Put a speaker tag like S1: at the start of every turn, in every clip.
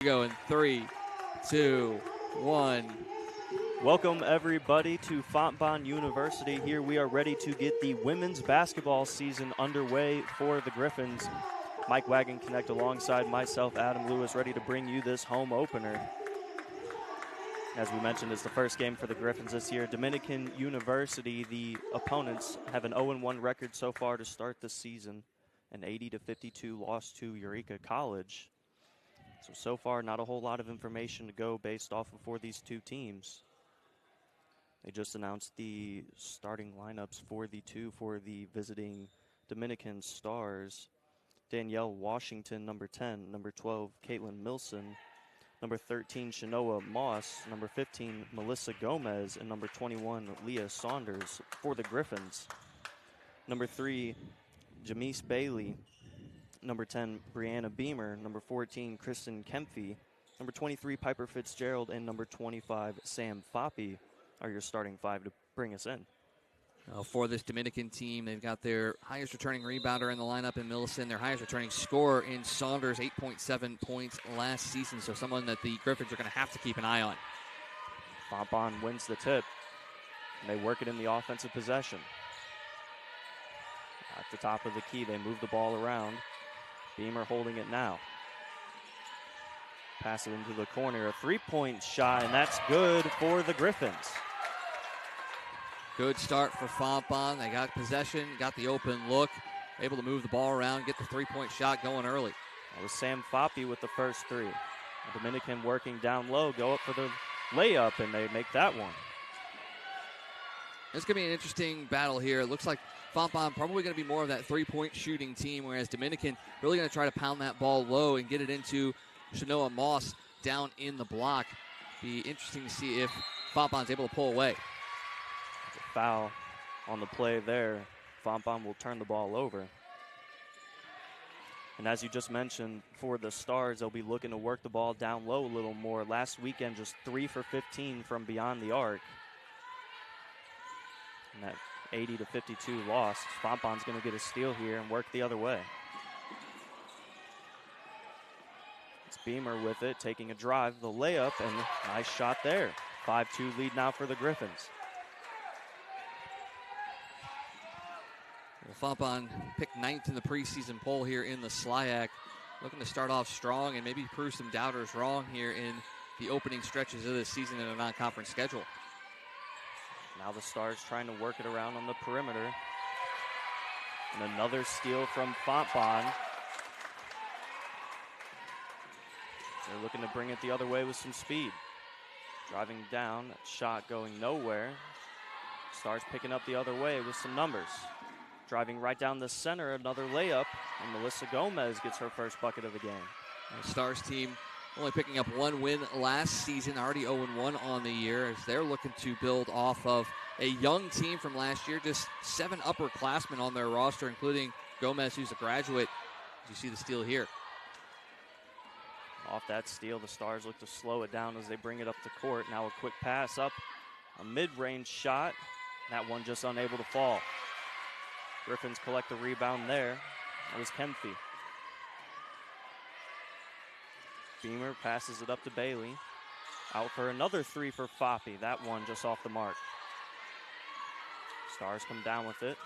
S1: go in 3, 2, 1.
S2: Welcome, everybody, to Fontbonne University. Here we are ready to get the women's basketball season underway for the Griffins. Mike Wagon Connect alongside myself, Adam Lewis, ready to bring you this home opener. As we mentioned, it's the first game for the Griffins this year. Dominican University, the opponents, have an 0-1 record so far to start the season. An 80-52 loss to Eureka College. So far, not a whole lot of information to go based off of for these two teams. They just announced the starting lineups for the visiting Dominican Stars. Danielle Washington, number 10. Number 12, Caitlin Milson. Number 13, Shanoa Moss. Number 15, Melissa Gomez. And number 21, Leah Saunders for the Griffins. Number 3, Jamise Bailey. Number 10, Brianna Beamer. Number 14, Kristen Kempfe. Number 23, Piper Fitzgerald. And number 25, Sam Foppe are your starting five to bring us in.
S1: For this Dominican team, they've got their highest returning rebounder in the lineup in Millicent, their highest returning scorer in Saunders, 8.7 points last season, so someone that the Griffins are going to have to keep an eye on.
S2: Fontbonne wins the tip, and they work it in the offensive possession. At the top of the key, they move the ball around. Beamer holding it now. Pass it into the corner, a three-point shot, and that's good for the Griffins.
S1: Good start for Fontbonne. They got possession, got the open look, able to move the ball around, get the three-point shot going early.
S2: That was Sam Foppe with the first three. The Dominican working down low, go up for the layup, and they make that one.
S1: It's going to be an interesting battle here. It looks like Fontbonne probably going to be more of that three-point shooting team, whereas Dominican really going to try to pound that ball low and get it into Shanoa Moss down in the block. Be interesting to see if Fontbonne's able to pull away.
S2: Foul on the play there. Fontbonne will turn the ball over. And as you just mentioned, for the Stars, they'll be looking to work the ball down low a little more. Last weekend, just 3 for 15 from beyond the arc. And that 80-52 loss. Fontbonne's going to get a steal here and work the other way. It's Beamer with it, taking a drive, the layup, and nice shot there. 5-2 lead now for the Griffins.
S1: Well, Fontbonne picked 9th in the preseason poll here in the SLIAC. Looking to start off strong and maybe prove some doubters wrong here in the opening stretches of this season in a non-conference schedule.
S2: Now the Stars trying to work it around on the perimeter. And another steal from Fontbonne. They're looking to bring it the other way with some speed. Driving down, shot going nowhere. Stars picking up the other way with some numbers. Driving right down the center, another layup, and Melissa Gomez gets her first bucket of the game.
S1: The Stars team only picking up one win last season, already 0-1 on the year, as they're looking to build off of a young team from last year. Just 7 upperclassmen on their roster, including Gomez, who's a graduate. As you see the steal here.
S2: Off that steal, the Stars look to slow it down as they bring it up the court. Now a quick pass up, a mid-range shot. That one just unable to fall. Griffins collect the rebound there. That was Kempfe. Beamer passes it up to Bailey. Out for another three for Foppe. That one just off the mark. Stars come down with it.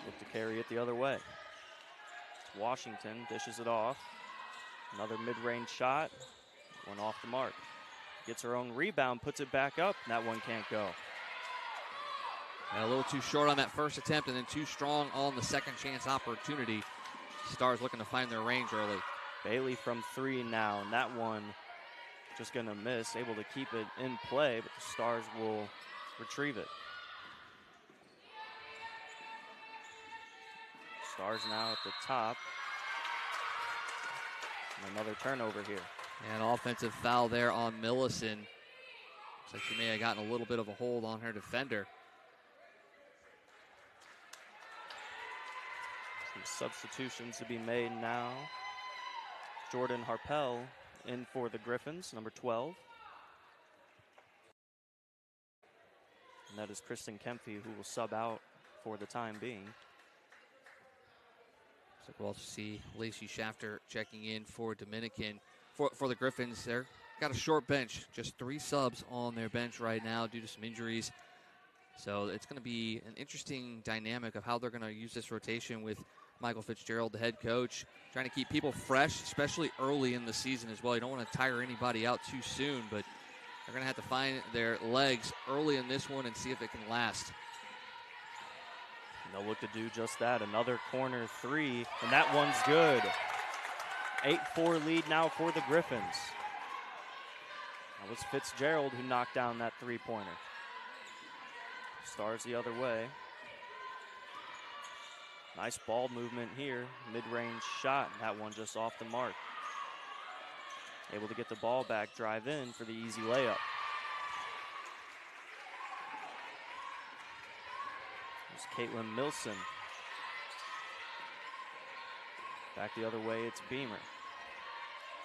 S2: Look to carry it the other way. It's Washington, dishes it off. Another mid-range shot. One off the mark. Gets her own rebound, puts it back up. That one can't go.
S1: And a little too short on that first attempt and then too strong on the second chance opportunity. Stars looking to find their range early.
S2: Bailey from 3 now, and that one just going to miss. Able to keep it in play, but the Stars will retrieve it. Stars now at the top. And another turnover here.
S1: And an offensive foul there on Millicent. Looks like she may have gotten a little bit of a hold on her defender.
S2: Some substitutions to be made now. Jordan Harpel in for the Griffins, number 12. And that is Kristen Kempfe, who will sub out for the time being.
S1: So we'll also see Lacey Shafter checking in for Dominican. For the Griffins, they've got a short bench, just 3 subs on their bench right now due to some injuries. So it's going to be an interesting dynamic of how they're going to use this rotation with Michael Fitzgerald, the head coach, trying to keep people fresh, especially early in the season as well. You don't want to tire anybody out too soon, but they're going to have to find their legs early in this one and see if it can last.
S2: And they'll look to do just that. Another corner 3, and that one's good. 8-4 lead now for the Griffins. That was Fitzgerald who knocked down that 3-pointer. Stars the other way. Nice ball movement here. Mid-range shot. That one just off the mark. Able to get the ball back, drive in for the easy layup. There's Caitlin Milson. Back the other way, it's Beamer.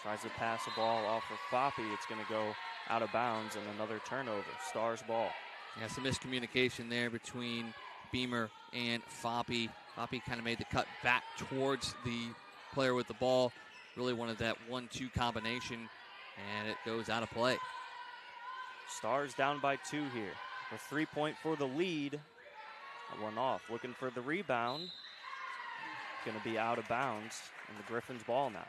S2: Tries to pass the ball off of Foppy. It's going to go out of bounds and another turnover. Stars ball.
S1: Yeah, some miscommunication there between Beamer and Foppy. Foppy kind of made the cut back towards the player with the ball. Really wanted that 1-2 combination, and it goes out of play.
S2: Stars down by 2 here. The 3-point for the lead. That one off. Looking for the rebound. Going to be out of bounds, and the Griffins ball now.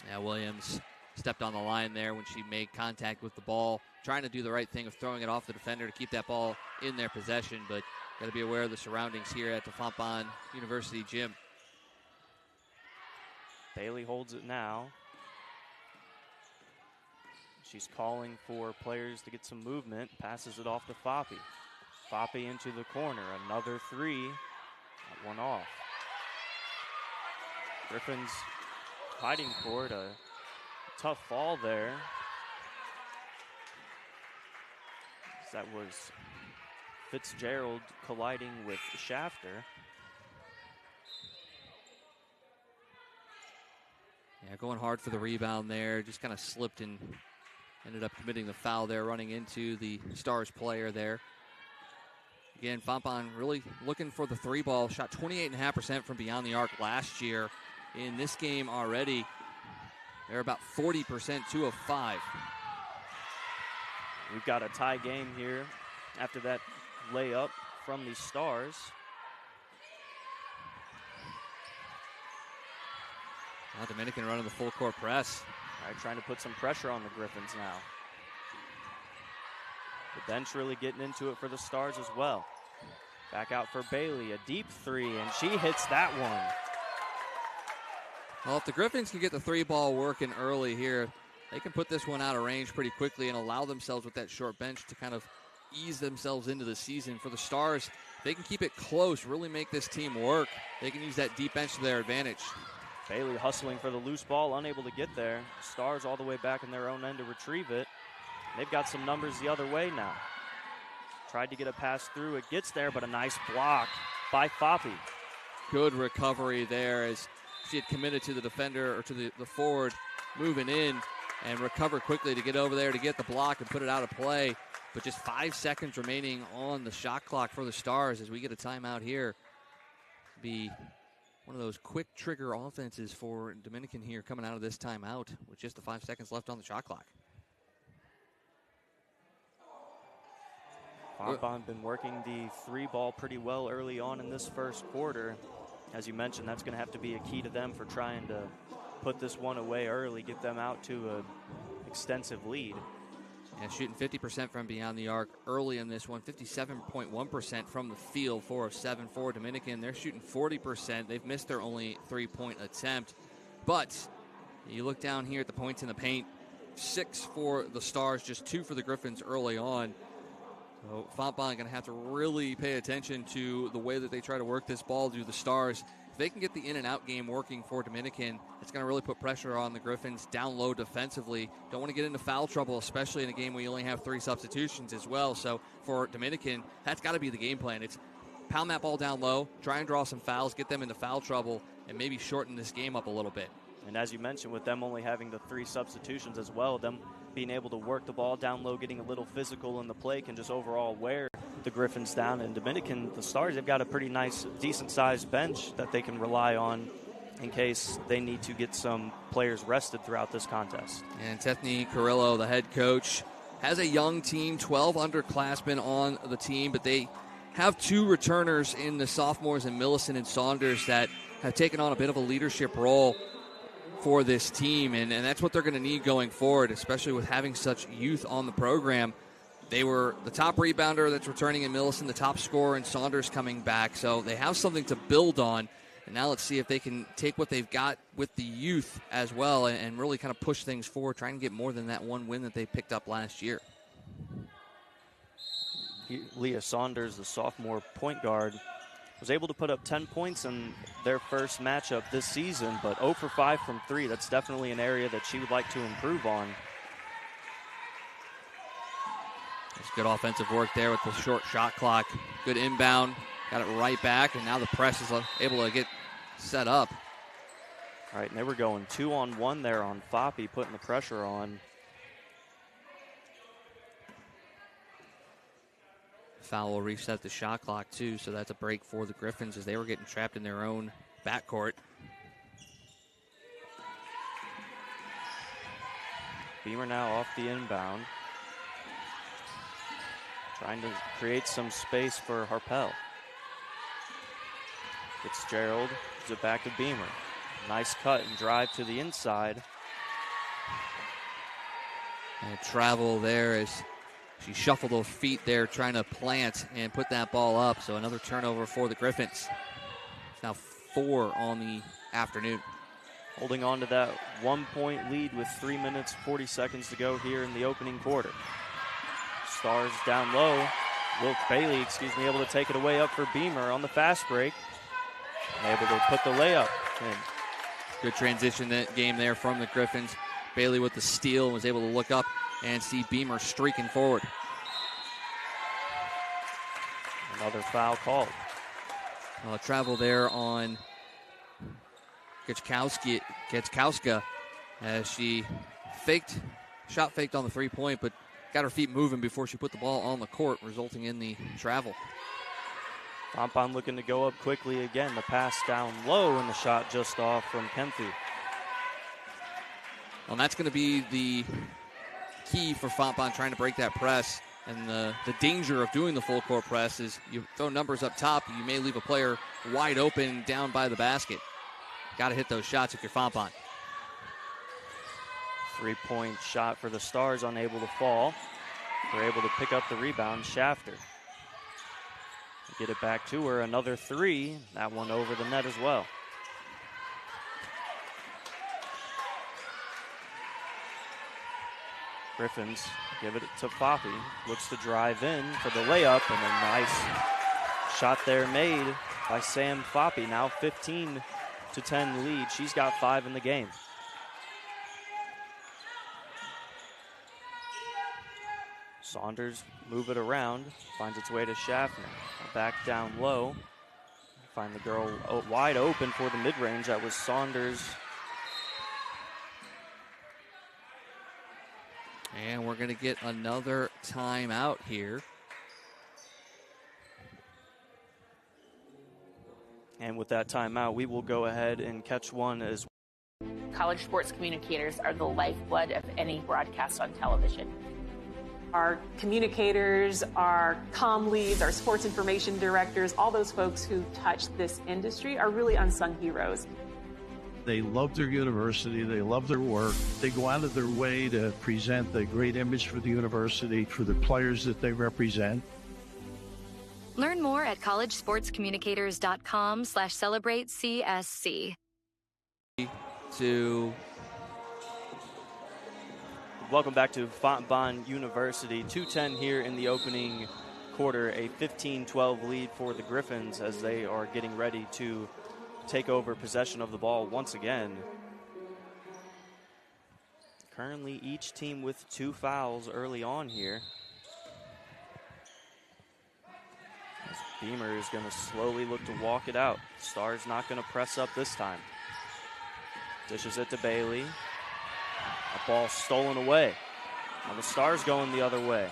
S1: Yeah, Williams stepped on the line there when she made contact with the ball, trying to do the right thing of throwing it off the defender to keep that ball in their possession, but got to be aware of the surroundings here at the Fontbonne University gym.
S2: Bailey holds it now. She's calling for players to get some movement, passes it off to Foppy. Foppy into the corner, another 3, that one off. Griffins fighting for it, a tough fall there. That was Fitzgerald colliding with Shafter.
S1: Yeah, going hard for the rebound there. Just kind of slipped and ended up committing the foul there, running into the Stars player there. Again, Fontbonne really looking for the 3 ball. Shot 28.5% from beyond the arc last year. In this game already, they're about 40%, 2 of 5.
S2: We've got a tie game here after that layup from the Stars.
S1: Now Dominican running the full court press.
S2: All right, trying to put some pressure on the Griffins now. The bench really getting into it for the Stars as well. Back out for Bailey, a deep 3, and she hits that one.
S1: Well, if the Griffins can get the 3 ball working early here, they can put this one out of range pretty quickly and allow themselves with that short bench to kind of ease themselves into the season. For the Stars, they can keep it close, really make this team work. They can use that deep bench to their advantage.
S2: Bailey hustling for the loose ball, unable to get there. Stars all the way back in their own end to retrieve it. They've got some numbers the other way now. Tried to get a pass through. It gets there, but a nice block by Foppy.
S1: Good recovery there as she had committed to the defender or to the forward, moving in and recover quickly to get over there to get the block and put it out of play. But just 5 seconds remaining on the shot clock for the Stars as we get a timeout here. Be one of those quick trigger offenses for Dominican here coming out of this timeout with just the 5 seconds left on the shot clock.
S2: Fontbonne been working the 3 ball pretty well early on in this first quarter. As you mentioned, that's going to have to be a key to them for trying to put this one away early, get them out to an extensive lead.
S1: Yeah, shooting 50% from beyond the arc early in this one, 57.1% from the field, 4 of 7 for Dominican. They're shooting 40%. They've missed their only 3-point attempt. But you look down here at the points in the paint, 6 for the Stars, just 2 for the Griffins early on. So Fontbonne going to have to really pay attention to the way that they try to work this ball to the Stars. If they can get the in and out game working for Dominican, it's going to really put pressure on the Griffins down low defensively. Don't want to get into foul trouble, especially in a game where you only have 3 substitutions as well. So for Dominican, that's got to be the game plan. It's pound that ball down low, try and draw some fouls, get them into foul trouble, and maybe shorten this game up a little bit.
S2: And as you mentioned, with them only having the 3 substitutions as well, them being able to work the ball down low, getting a little physical in the play can just overall wear the Griffins down. And Dominican, the Stars, they've got a pretty nice, decent-sized bench that they can rely on in case they need to get some players rested throughout this contest.
S1: And Tiffany Carrillo, the head coach, has a young team, 12 underclassmen on the team, but they have 2 returners in the sophomores in Millicent and Saunders that have taken on a bit of a leadership role for this team, and that's what they're going to need going forward, especially with having such youth on the program. They were the top rebounder that's returning in Millicent, the top scorer in Saunders coming back, so they have something to build on. And now let's see if they can take what they've got with the youth as well and really kind of push things forward, trying to get more than that one win that they picked up last year.
S2: Leah Saunders, the sophomore point guard, was able to put up 10 points in their first matchup this season, but 0 for 5 from 3. That's definitely an area that she would like to improve on.
S1: It's good offensive work there with the short shot clock. Good inbound. Got it right back, and now the press is able to get set up.
S2: All right, and they were going 2-on-1 there on Foppy, putting the pressure on.
S1: Foul will reset the shot clock, too, so that's a break for the Griffins as they were getting trapped in their own backcourt.
S2: Beamer now off the inbound. Trying to create some space for Harpel. Fitzgerald gives it back to Beamer. Nice cut and drive to the inside.
S1: And travel there as she shuffled those feet there, trying to plant and put that ball up. So another turnover for the Griffins. It's now 4 on the afternoon.
S2: Holding on to that 1-point lead with 3 minutes, 40 seconds to go here in the opening quarter. Stars down low. Bailey, able to take it away up for Beamer on the fast break. And able to put the layup in.
S1: Good transition game there from the Griffins. Bailey with the steal was able to look up and see Beamer streaking forward.
S2: Another foul called.
S1: Travel there on Gitchkowska as she shot faked on the 3-point, but got her feet moving before she put the ball on the court, resulting in the travel.
S2: Fontbonne looking to go up quickly again. The pass down low and the shot just off from Kemphy.
S1: Well, that's going to be the key for Fontbonne trying to break that press. And the danger of doing the full court press is you throw numbers up top, you may leave a player wide open down by the basket. Got to hit those shots if you're Fontbonne.
S2: 3-point shot for the Stars, unable to fall. They're able to pick up the rebound. Shafter. Get it back to her. Another 3. That one over the net as well. Griffins give it to Foppy. Looks to drive in for the layup, and a nice shot there made by Sam Foppy. Now 15-10 lead. She's got 5 in the game. Saunders move it around, finds its way to Schaffner. Back down low. Find the girl wide open for the mid-range. That was Saunders.
S1: And we're going to get another timeout here.
S2: And with that timeout, we will go ahead and catch one as well.
S3: College sports communicators are the lifeblood of any broadcast on television. Our communicators, our comm leads, our sports information directors, all those folks who touch this industry are really unsung heroes.
S4: They love their university. They love their work. They go out of their way to present the great image for the university, for the players that they represent.
S5: Learn more at collegesportscommunicators.com/celebratecsc.
S2: Welcome back to Fontbonne University. 2:10 here in the opening quarter. A 15-12 lead for the Griffins as they are getting ready to take over possession of the ball once again. Currently each team with 2 fouls early on here. As Beamer is going to slowly look to walk it out. Stars not going to press up this time. Dishes it to Bailey. A ball stolen away. Now the Stars going the other way.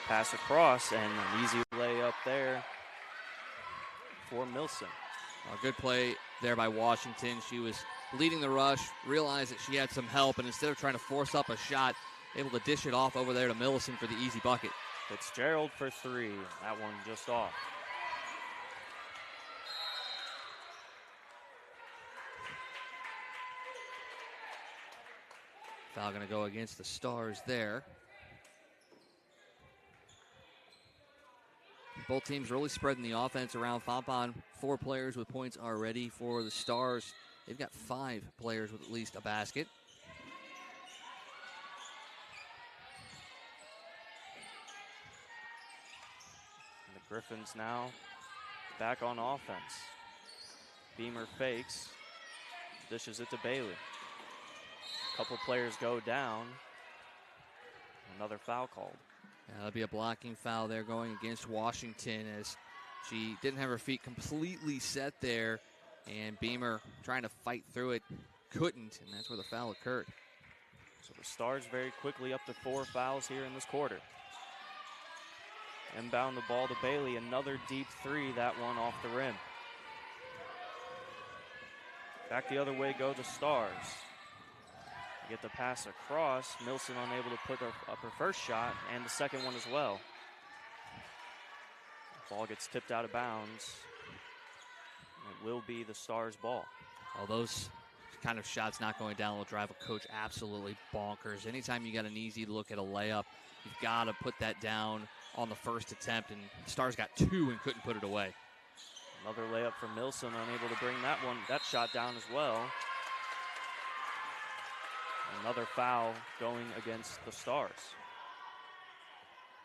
S2: Pass across and an easy layup there for Milson.
S1: A good play there by Washington. She was leading the rush, realized that she had some help, and instead of trying to force up a shot, able to dish it off over there to Millicent for the easy bucket.
S2: Fitzgerald for three. That one just off.
S1: Foul going to go against the Stars there. Both teams really spreading the offense around. Fontbonne, 4 players with points already. For the Stars, they've got 5 players with at least a basket.
S2: And the Griffins now back on offense. Beamer fakes, dishes it to Bailey. A couple players go down. Another foul called.
S1: Yeah, that'll be a blocking foul there going against Washington, as she didn't have her feet completely set there, and Beamer trying to fight through it, couldn't, and that's where the foul occurred.
S2: So the Stars very quickly up to 4 fouls here in this quarter. Inbound the ball to Bailey, another deep three, that one off the rim. Back the other way go the Stars. Get the pass across. Milson unable to put up her first shot and the second one as well. Ball gets tipped out of bounds. It will be the Stars' ball.
S1: All those kind of shots not going down will drive a coach absolutely bonkers. Anytime you got an easy look at a layup, you've got to put that down on the first attempt, and Stars got 2 and couldn't put it away.
S2: Another layup from Milson, unable to bring that shot down as well. Another foul going against the Stars.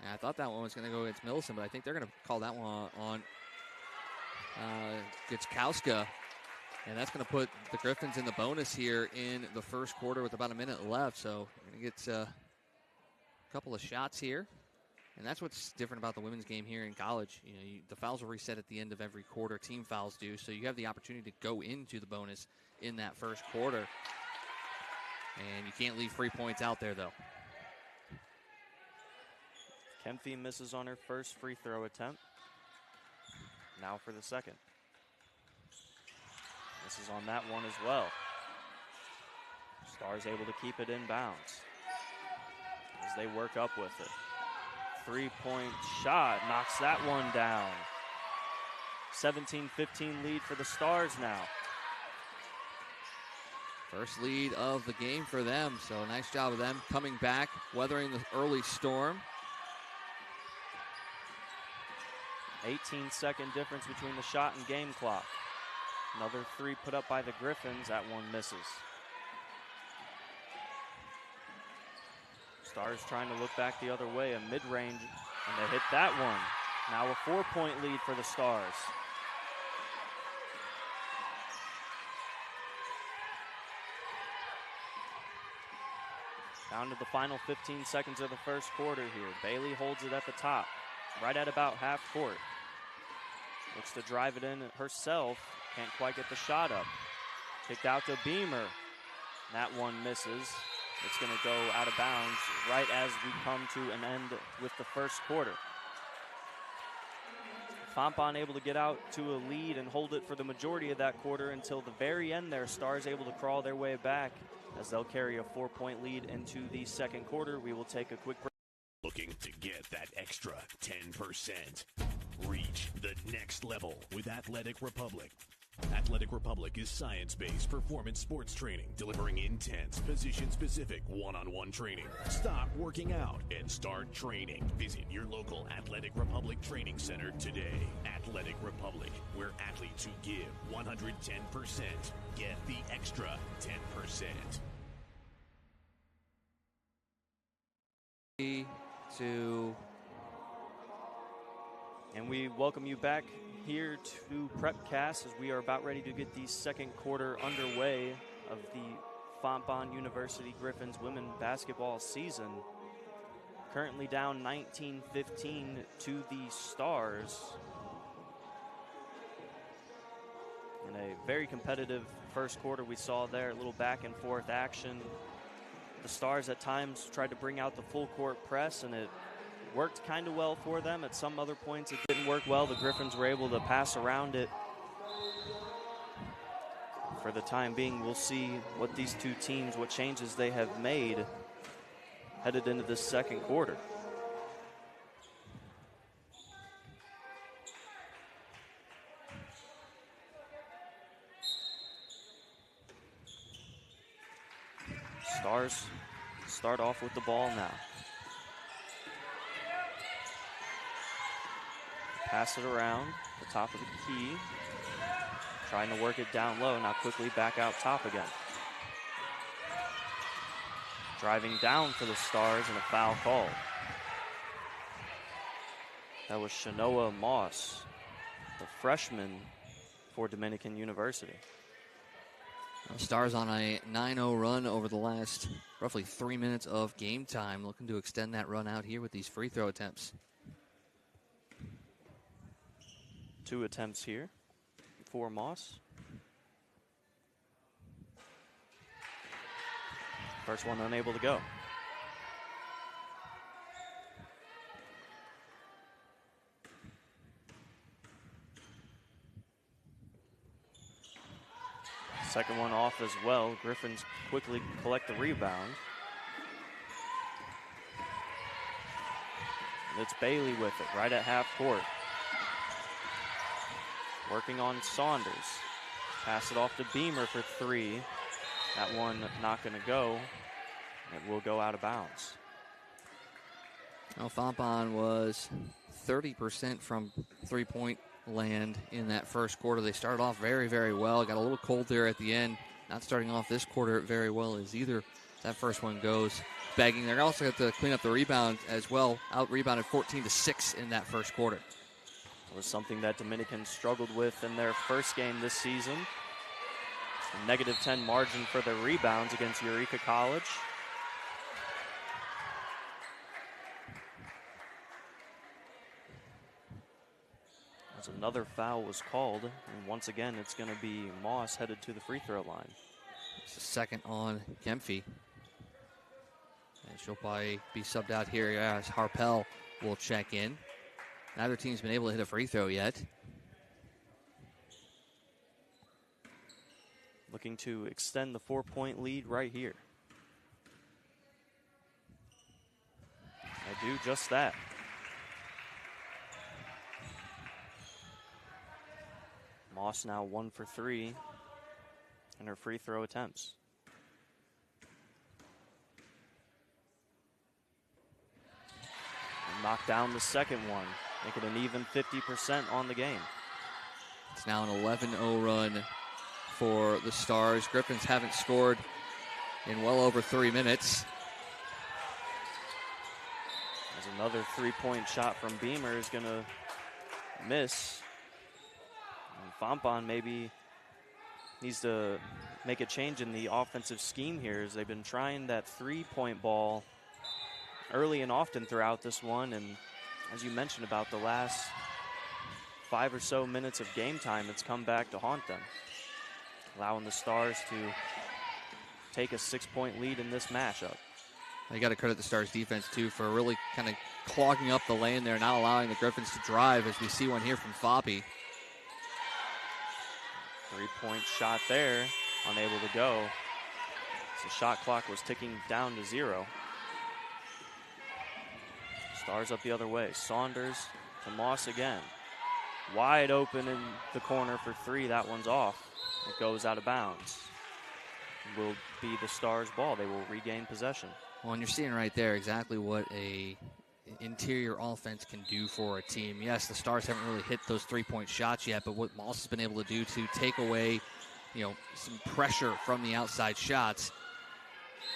S1: Yeah, I thought that one was going to go against Millicent, but I think they're going to call that one on Gitskowska. And that's going to put the Griffins in the bonus here in the first quarter with about a minute left. So we're going to get a couple of shots here. And that's what's different about the women's game here in college. You know, the fouls will reset at the end of every quarter. Team fouls do. So you have the opportunity to go into the bonus in that first quarter. And you can't leave free points out there, though.
S2: Kempfy misses on her first free throw attempt. Now for the second. Misses on that one as well. Stars able to keep it in bounds as they work up with it. 3-point shot, knocks that one down. 17-15 lead for the Stars now.
S1: First lead of the game for them, so nice job of them coming back, weathering the early storm.
S2: 18-second difference between the shot and game clock. Another three put up by the Griffins, that one misses. Stars trying to look back the other way, a mid-range, and they hit that one. Now a 4-point lead for the Stars. Down to the final 15 seconds of the first quarter here. Bailey holds it at the top, right at about half court. Looks to drive it in herself, can't quite get the shot up. Kicked out to Beamer. That one misses. It's going to go out of bounds right as we come to an end with the first quarter. Fontbonne able to get out to a lead and hold it for the majority of that quarter until the very end there. Stars able to crawl their way back as they'll carry a 4-point lead into the second quarter. We will take a quick break.
S6: Looking to get that extra 10%. Reach the next level with Athletic Republic. Athletic Republic is science-based performance sports training, delivering intense, position-specific one-on-one training. Stop working out and start training. Visit your local Athletic Republic training center today. Athletic Republic, where athletes who give 110% get the extra 10%.
S2: And we welcome you back here to Prepcast as we are about ready to get the second quarter underway of the Fontbonne University Griffins women basketball season. Currently down 19-15 to the Stars. In a very competitive first quarter we saw there, a little back and forth action. The Stars at times tried to bring out the full court press, and it worked kind of well for them. At some other points it didn't work well. The Griffins were able to pass around it. for the time being, we'll see what these two teams, what changes they have made headed into this second quarter. Stars start off with the ball now. Pass it around the top of the key. Trying to work it down low, now quickly back out top again. Driving down for the Stars and a foul called. That was Shanoa Moss, the freshman for Dominican University.
S1: Well, Stars on a 9-0 run over the last roughly 3 minutes of game time, looking to extend that run out here with these free throw attempts.
S2: 2 attempts here for Moss. First one unable to go. Second one off as well. Griffins quickly collect the rebound. And it's Bailey with it, right at half court. Working on Saunders. Pass it off to Beamer for 3. That one not going to go. It will go out of bounds.
S1: Well, Fontbonne was 30% from three-point land in that first quarter. They started off very, very well. Got a little cold there at the end. Not starting off this quarter very well as either. That first one goes begging. They're also going to have to clean up the rebound as well. Out-rebounded 14-6 in that first quarter.
S2: It was something that Dominican struggled with in their first game this season. A -10 margin for the rebounds against Eureka College. As another foul was called, and once again it's going to be Moss headed to the free throw line.
S1: It's the second on Kempfy. And she'll probably be subbed out here as Harpel will check in. Neither team's been able to hit a free throw yet.
S2: Looking to extend the 4-point lead right here. They do just that. Moss now 1 for 3 in her free throw attempts. And knock down the second one, make it an even 50% on the game.
S1: It's now an 11-0 run for the Stars. Griffins haven't scored in well over 3 minutes.
S2: As another 3-point shot from Beamer is going to miss. And Fontbonne maybe needs to make a change in the offensive scheme here, as they've been trying that 3-point ball early and often throughout this one. And as you mentioned about the last 5 or so minutes of game time, it's come back to haunt them, allowing the Stars to take a 6-point lead in this matchup.
S1: You got to credit the Stars defense, too, for really kind of clogging up the lane there, not allowing the Griffins to drive, as we see one here from Foppy.
S2: 3-point shot there, unable to go. So the shot clock was ticking down to 0. Stars up the other way. Saunders to Moss again. Wide open in the corner for 3. That one's off. It goes out of bounds. It will be the Stars' ball. They will regain possession.
S1: Well, and you're seeing right there exactly what a interior offense can do for a team. Yes, the Stars haven't really hit those 3-point shots yet, but what Moss has been able to do to take away, some pressure from the outside shots,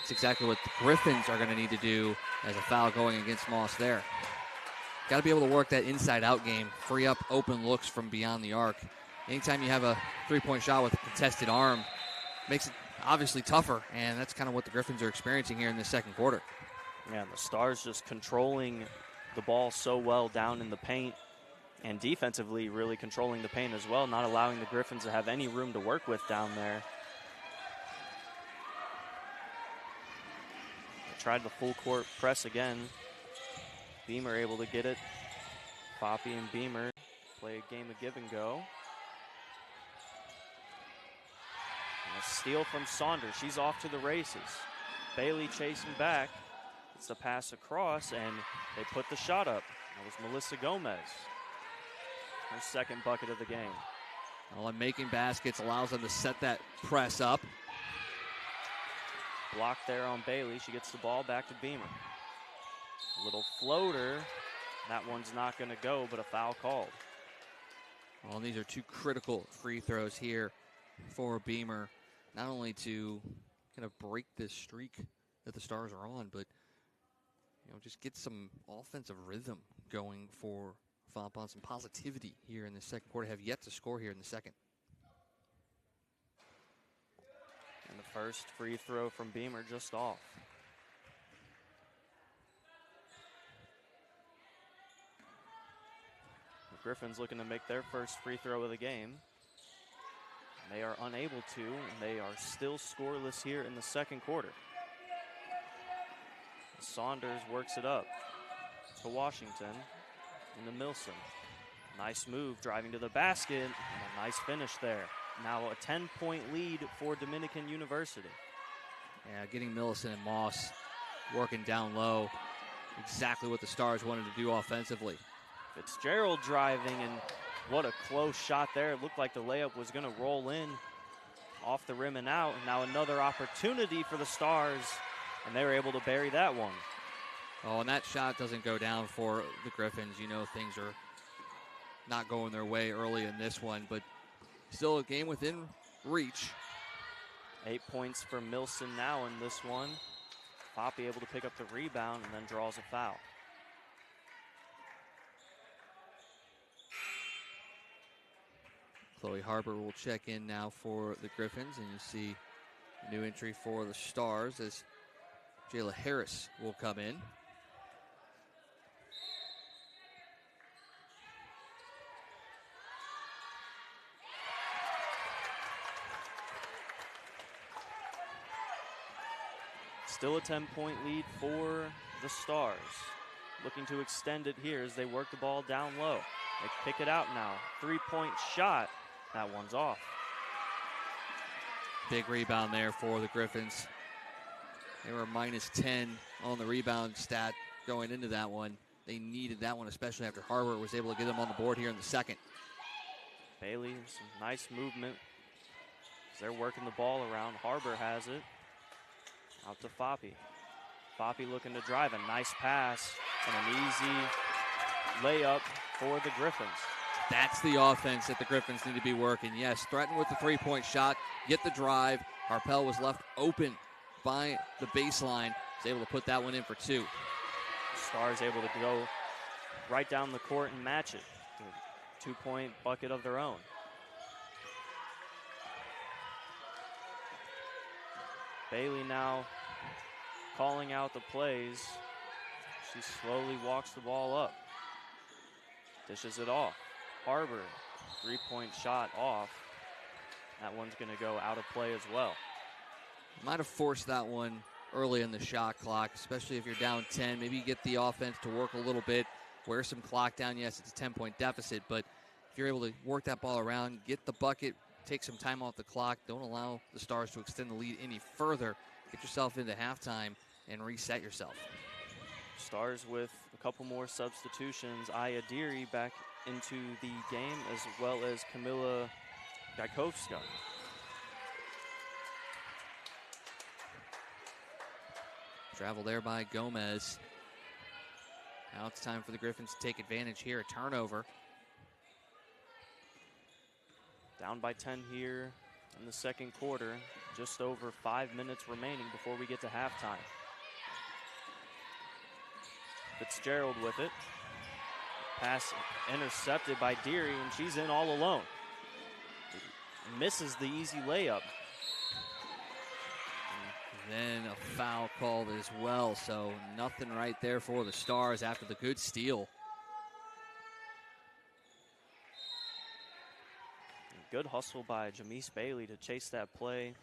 S1: it's exactly what the Griffins are going to need to do as a foul going against Moss there. Got to be able to work that inside-out game, free up open looks from beyond the arc. Anytime you have a 3-point shot with a contested arm, makes it obviously tougher, and that's kind of what the Griffins are experiencing here in the second quarter.
S2: Yeah, the Stars just controlling the ball so well down in the paint, and defensively really controlling the paint as well, not allowing the Griffins to have any room to work with down there. They tried the full court press again. Beamer able to get it. Foppy and Beamer play a game of give and go. A steal from Saunders. She's off to the races. Bailey chasing back. It's the pass across, and they put the shot up. That was Melissa Gomez. Her second bucket of the game.
S1: Well, and making baskets allows them to set that press up.
S2: Block there on Bailey. She gets the ball back to Beamer. A little floater. That one's not going to go, but a foul called.
S1: Well, these are two critical free throws here for Beamer. Not only to kind of break this streak that the Stars are on, but just get some offensive rhythm going for Fontbonne, some positivity here in the second quarter. Have yet to score here in the second.
S2: And the first free throw from Beamer just off. The Griffins looking to make their first free throw of the game. They are unable to, and they are still scoreless here in the second quarter. Saunders works it up to Washington into Milson. Nice move, driving to the basket, and a nice finish there. Now a 10-point lead for Dominican University.
S1: Yeah, getting Millicent and Moss working down low. Exactly what the Stars wanted to do offensively.
S2: Fitzgerald driving, and what a close shot there. It looked like the layup was going to roll in off the rim and out. Now another opportunity for the Stars, and they were able to bury that one.
S1: Oh, and that shot doesn't go down for the Griffins. Things are not going their way early in this one, but still a game within reach.
S2: 8 points for Milson now in this one. Poppy able to pick up the rebound and then draws a foul.
S1: Chloe Harper will check in now for the Griffins, and you see a new entry for the Stars as Jayla Harris will come in.
S2: Still a 10-point lead for the Stars. Looking to extend it here as they work the ball down low. They pick it out now. 3-point shot. That one's off.
S1: Big rebound there for the Griffins. They were minus 10 on the rebound stat going into that one. They needed that one, especially after Harbor was able to get them on the board here in the second.
S2: Bailey, some nice movement as they're working the ball around. Harbor has it. Out to Foppy. Foppy looking to drive. A nice pass and an easy layup for the Griffins.
S1: That's the offense that the Griffins need to be working. Yes, threaten with the three-point shot, get the drive. Harpel was left open by the baseline. Was able to put that one in for two.
S2: Stars able to go right down the court and match it. 2-point bucket of their own. Bailey now calling out the plays. She slowly walks the ball up. Dishes it off. Harbor, 3-point shot off. That one's going to go out of play as well.
S1: Might have forced that one early in the shot clock, especially if you're down 10. Maybe you get the offense to work a little bit, wear some clock down. Yes, it's a 10-point deficit, but if you're able to work that ball around, get the bucket, take some time off the clock, don't allow the Stars to extend the lead any further, get yourself into halftime and reset yourself.
S2: Stars with a couple more substitutions. Aya Deary back into the game, as well as Camilla Gajkowska.
S1: Travel there by Gomez. Now it's time for the Griffins to take advantage here. A turnover.
S2: Down by 10 here in the second quarter. Just over 5 minutes remaining before we get to halftime. Fitzgerald with it. Pass intercepted by Deary, and she's in all alone. Misses the easy layup.
S1: Then a foul called as well, so nothing right there for the Stars after the good steal.
S2: Good hustle by Jamise Bailey to chase that play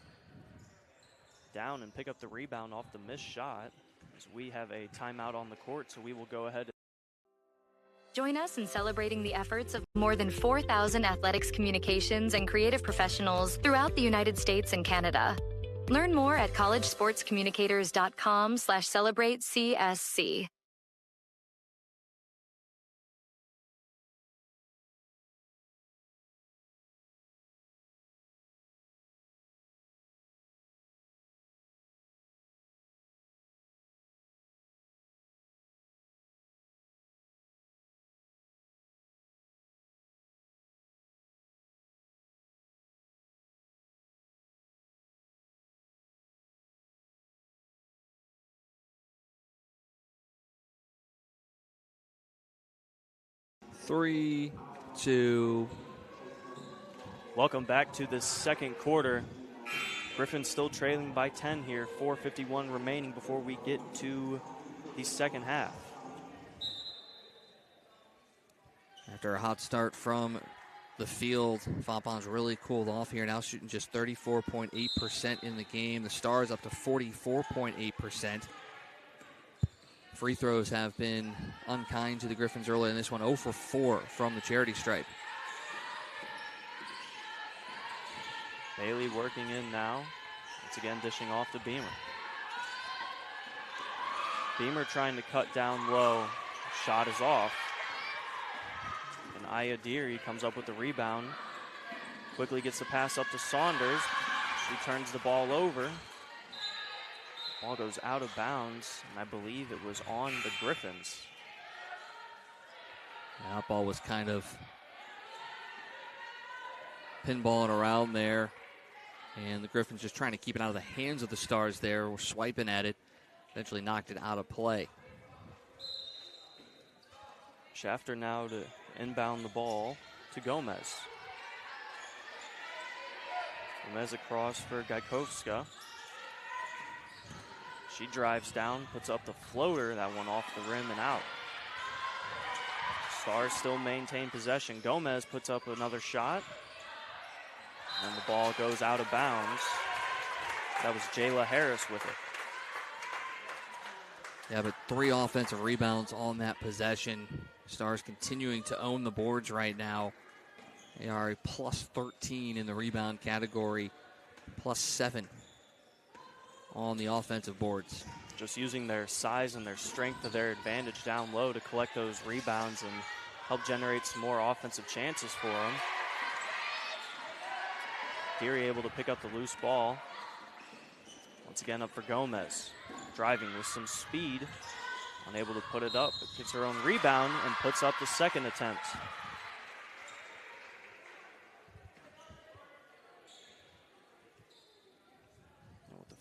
S2: down and pick up the rebound off the missed shot. As we have a timeout on the court, so we will go ahead.
S5: Join us in celebrating the efforts of more than 4,000 athletics communications and creative professionals throughout the United States and Canada. Learn more at collegesportscommunicators.com/celebratecsc.
S1: Three, two.
S2: Welcome back to the second quarter. Griffins still trailing by 10 here. 4:51 remaining before we get to the second half.
S1: After a hot start from the field, Fontbonne's really cooled off here, now shooting just 34.8% in the game. The Stars up to 44.8%. Free throws have been unkind to the Griffins early in this one. 0 for 4 from the charity stripe.
S2: Bailey working in now. Once again dishing off to Beamer. Beamer trying to cut down low. Shot is off. And Ayadiri comes up with the rebound. Quickly gets the pass up to Saunders. She turns the ball over. Ball goes out of bounds, and I believe it was on the Griffins.
S1: That ball was kind of pinballing around there, and the Griffins just trying to keep it out of the hands of the Stars there. We're swiping at it, eventually knocked it out of play.
S2: Shafter now to inbound the ball to Gomez. Gomez across for Gajkowska. She drives down, puts up the floater, that one off the rim and out. Stars still maintain possession. Gomez puts up another shot, and the ball goes out of bounds. That was Jayla Harris with it.
S1: Yeah, but 3 offensive rebounds on that possession. Stars continuing to own the boards right now. They are a plus 13 in the rebound category, plus 7 on the offensive boards.
S2: Just using their size and their strength to their advantage down low to collect those rebounds and help generate some more offensive chances for them. Deary able to pick up the loose ball. Once again up for Gomez. Driving with some speed. Unable to put it up, but gets her own rebound and puts up the second attempt.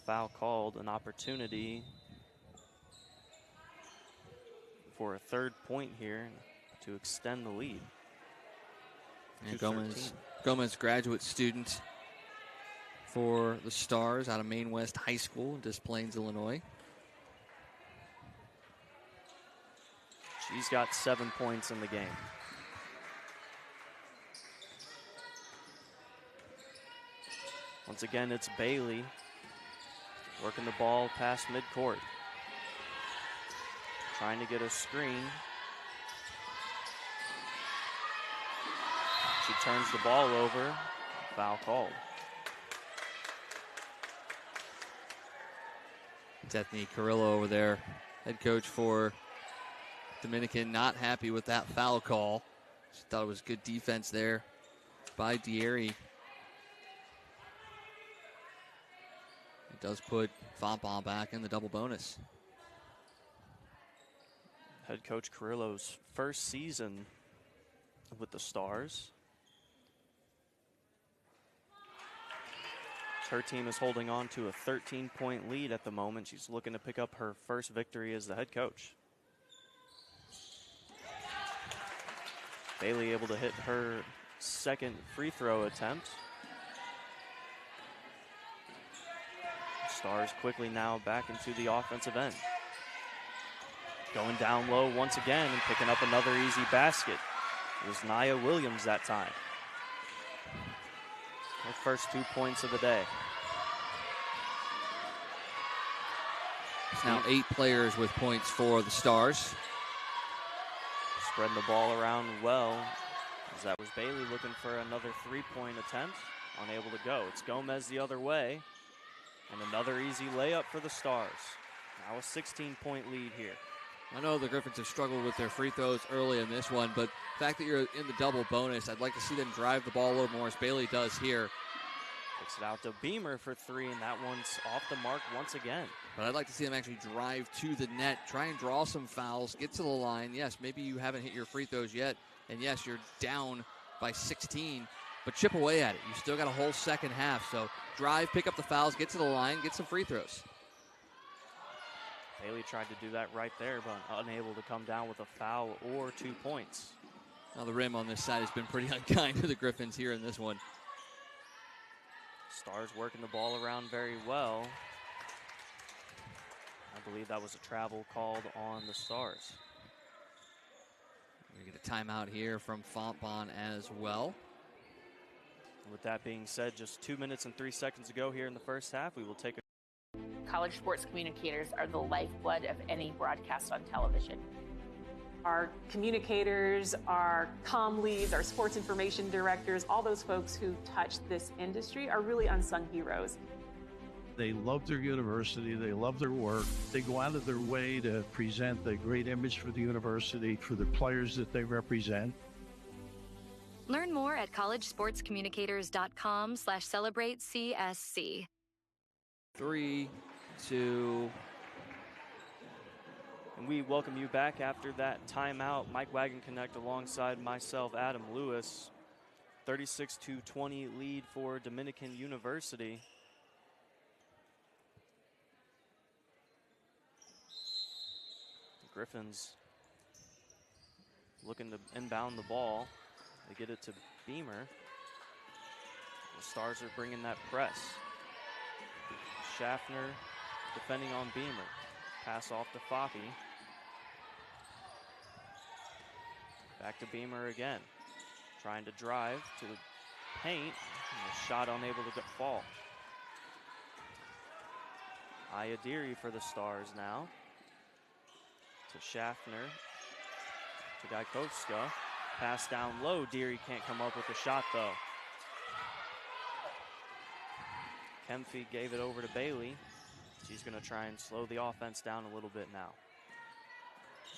S2: Foul called, an opportunity for a third point here to extend the lead.
S1: And Gomez, graduate student for the Stars out of Maine West High School in Des Plaines, Illinois.
S2: She's got 7 points in the game. Once again, it's Bailey. Working the ball past midcourt. Trying to get a screen. She turns the ball over. Foul called.
S1: Bethany Carrillo over there, head coach for Dominican, not happy with that foul call. She thought it was good defense there by Deary. It does put Fontbonne back in the double bonus.
S2: Head coach Carrillo's first season with the Stars. Her team is holding on to a 13-point lead at the moment. She's looking to pick up her first victory as the head coach. Bailey able to hit her second free throw attempt. Stars quickly now back into the offensive end. Going down low once again and picking up another easy basket. It was Nia Williams that time. Her first 2 points of the day.
S1: It's now 8 players with points for the Stars.
S2: Spreading the ball around well, as that was Bailey looking for another three-point attempt. Unable to go. It's Gomez the other way. And another easy layup for the Stars. Now a 16-point lead here.
S1: I know the Griffins have struggled with their free throws early in this one, but the fact that you're in the double bonus, I'd like to see them drive the ball a little more, as Bailey does here.
S2: Kicks it out to Beamer for three, and that one's off the mark once again.
S1: But I'd like to see them actually drive to the net, try and draw some fouls, get to the line. Yes, maybe you haven't hit your free throws yet, and yes, you're down by 16, but chip away at it. You still got a whole second half, so drive, pick up the fouls, get to the line, get some free throws.
S2: Bailey tried to do that right there, but unable to come down with a foul or 2 points.
S1: Now the rim on this side has been pretty unkind to the Griffins here in this one.
S2: Stars working the ball around very well. I believe that was a travel called on the Stars.
S1: We get a timeout here from Fontbonne as well.
S2: With that being said, just 2 minutes and 3 seconds to go here in the first half. We will take a
S3: College sports communicators are the lifeblood of any broadcast on television. Our communicators, our comm leads, our sports information directors, all those folks who touch this industry are really unsung heroes.
S4: They love their university. They love their work. They go out of their way to present the great image for the university, for the players that they represent.
S5: Learn more at collegesportscommunicators.com/celebratecsc.
S1: 3, 2.
S2: And we welcome you back after that timeout. Mike Wagon-Connect alongside myself, Adam Lewis. 36-20 lead for Dominican University. The Griffins looking to inbound the ball. They get it to Beamer. The Stars are bringing that press. Schaffner defending on Beamer. Pass off to Foppe. Back to Beamer again. Trying to drive to the paint. And the shot unable to fall. Ayadiri for the Stars now. To Schaffner. To Gajkowska. Pass down low. Deary can't come up with a shot though. Kemphy gave it over to Bailey. She's going to try and slow the offense down a little bit now.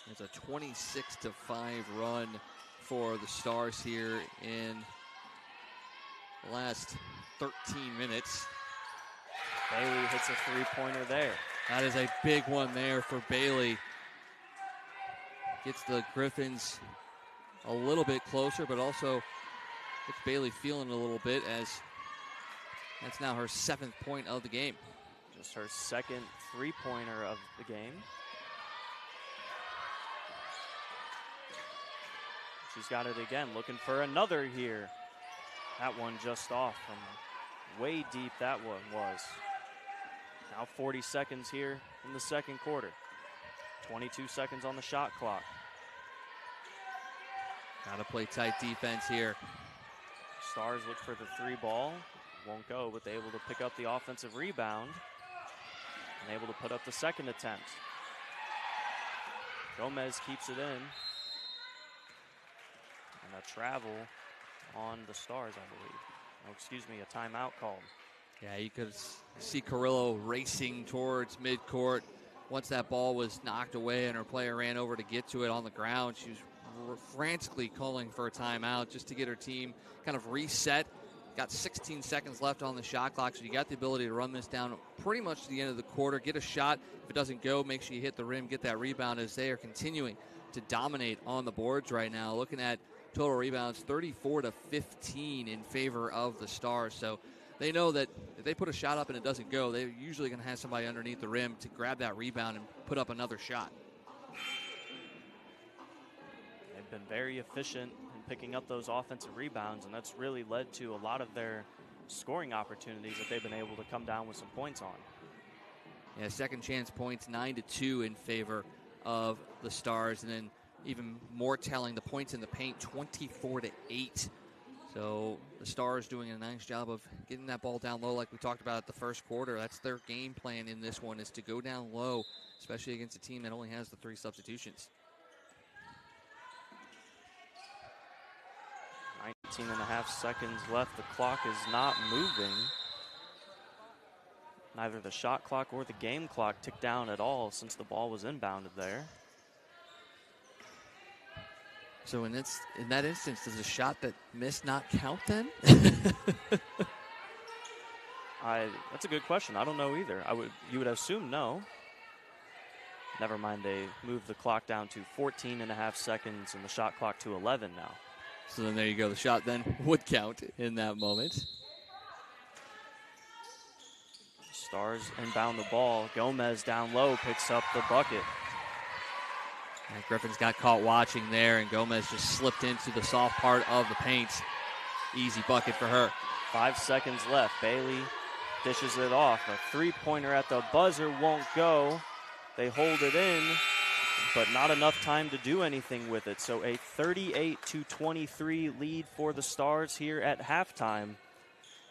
S1: It's a 26-5 run for the Stars here in the last 13 minutes.
S2: Bailey hits a three-pointer there.
S1: That is a big one there for Bailey. Gets the Griffins a little bit closer, but also gets Bailey feeling a little bit, as that's now her 7th point of the game.
S2: Just her second three-pointer of the game. She's got it again, looking for another here. That one just off from way deep that one was. Now 40 seconds here in the second quarter. 22 seconds on the shot clock.
S1: Got to play tight defense here.
S2: Stars look for the three ball. Won't go, but they're able to pick up the offensive rebound and able to put up the second attempt. Gomez keeps it in. And a travel on the Stars, I believe. Oh, excuse me, a timeout called.
S1: Yeah, you could see Carrillo racing towards midcourt. Once that ball was knocked away and her player ran over to get to it on the ground, she was frantically calling for a timeout just to get her team kind of reset. Got 16 seconds left on the shot clock, so you got the ability to run this down pretty much to the end of the quarter. Get a shot. If it doesn't go, make sure you hit the rim, get that rebound, as they are continuing to dominate on the boards right now. Looking at total rebounds, 34-15 in favor of the Stars. So they know that if they put a shot up and it doesn't go, they're usually going to have somebody underneath the rim to grab that rebound and put up another shot.
S2: They've been very efficient in picking up those offensive rebounds, and that's really led to a lot of their scoring opportunities that they've been able to come down with some points on.
S1: Yeah, second chance points, 9-2 in favor of the Stars, and then even more telling, the points in the paint, 24-8. So the Stars doing a nice job of getting that ball down low like we talked about at the first quarter. That's their game plan in this one, is to go down low, especially against a team that only has the 3 substitutions.
S2: 14 and a half seconds left. The clock is not moving. Neither the shot clock or the game clock ticked down at all since the ball was inbounded there.
S1: So in that instance, does a shot that missed not count then?
S2: That's a good question. I don't know either. You would assume no. Never mind, they moved the clock down to 14 and a half seconds and the shot clock to 11 now.
S1: So then there you go. The shot then would count in that moment.
S2: Stars inbound the ball. Gomez down low picks up the bucket.
S1: And Griffins got caught watching there, and Gomez just slipped into the soft part of the paint. Easy bucket for her.
S2: 5 seconds left. Bailey dishes it off. A three-pointer at the buzzer won't go. They hold it in, but not enough time to do anything with it. So a 38-23 lead for the Stars here at halftime.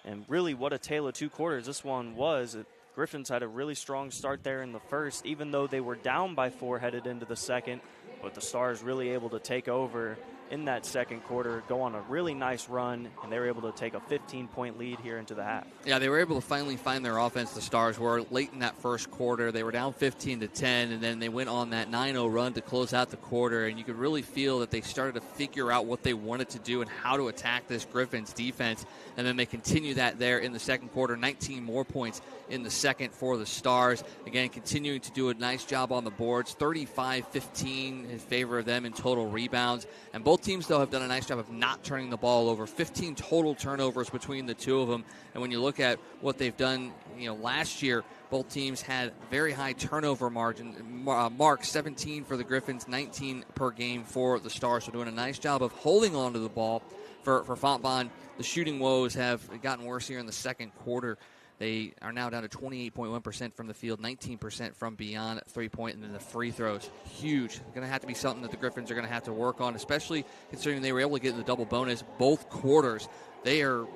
S2: And really what a tale of two quarters this one was. Griffins had a really strong start there in the first, even though they were down by 4 headed into the second. But the Stars really able to take over in that second quarter, go on a really nice run, and they were able to take a 15-point lead here into the half.
S1: Yeah, they were able to finally find their offense. The Stars were late in that first quarter. They were down 15-10, and then they went on that 9-0 run to close out the quarter, and you could really feel that they started to figure out what they wanted to do and how to attack this Griffins defense, and then they continue that there in the second quarter. 19 more points in the second for the Stars. Again, continuing to do a nice job on the boards, 35-15 in favor of them in total rebounds, and both teams, though, have done a nice job of not turning the ball over. 15 total turnovers between the two of them. And when you look at what they've done, last year, both teams had very high turnover mark, 17 for the Griffins, 19 per game for the Stars. So doing a nice job of holding on to the ball for Fontbonne. The shooting woes have gotten worse here in the second quarter. They are now down to 28.1% from the field, 19% from beyond three-point, and then the free throws, huge. Going to have to be something that the Griffins are going to have to work on, especially considering they were able to get in the double bonus both quarters. They are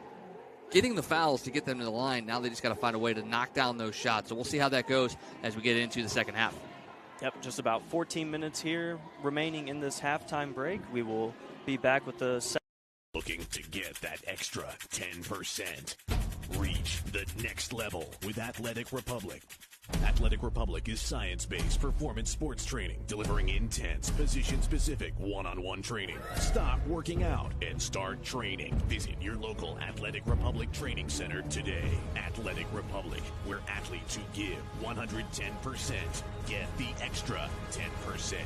S1: getting the fouls to get them to the line. Now they just got to find a way to knock down those shots. So we'll see how that goes as we get into the second half.
S2: Yep, just about 14 minutes here remaining in this halftime break. We will be back with the second.
S6: Looking to get that extra 10%. Reach the next level with Athletic Republic. Athletic Republic is science-based performance sports training, delivering intense, position-specific, one-on-one training. Stop working out and start training. Visit your local Athletic Republic training center today. Athletic Republic, where athletes who give 110% get the extra 10%.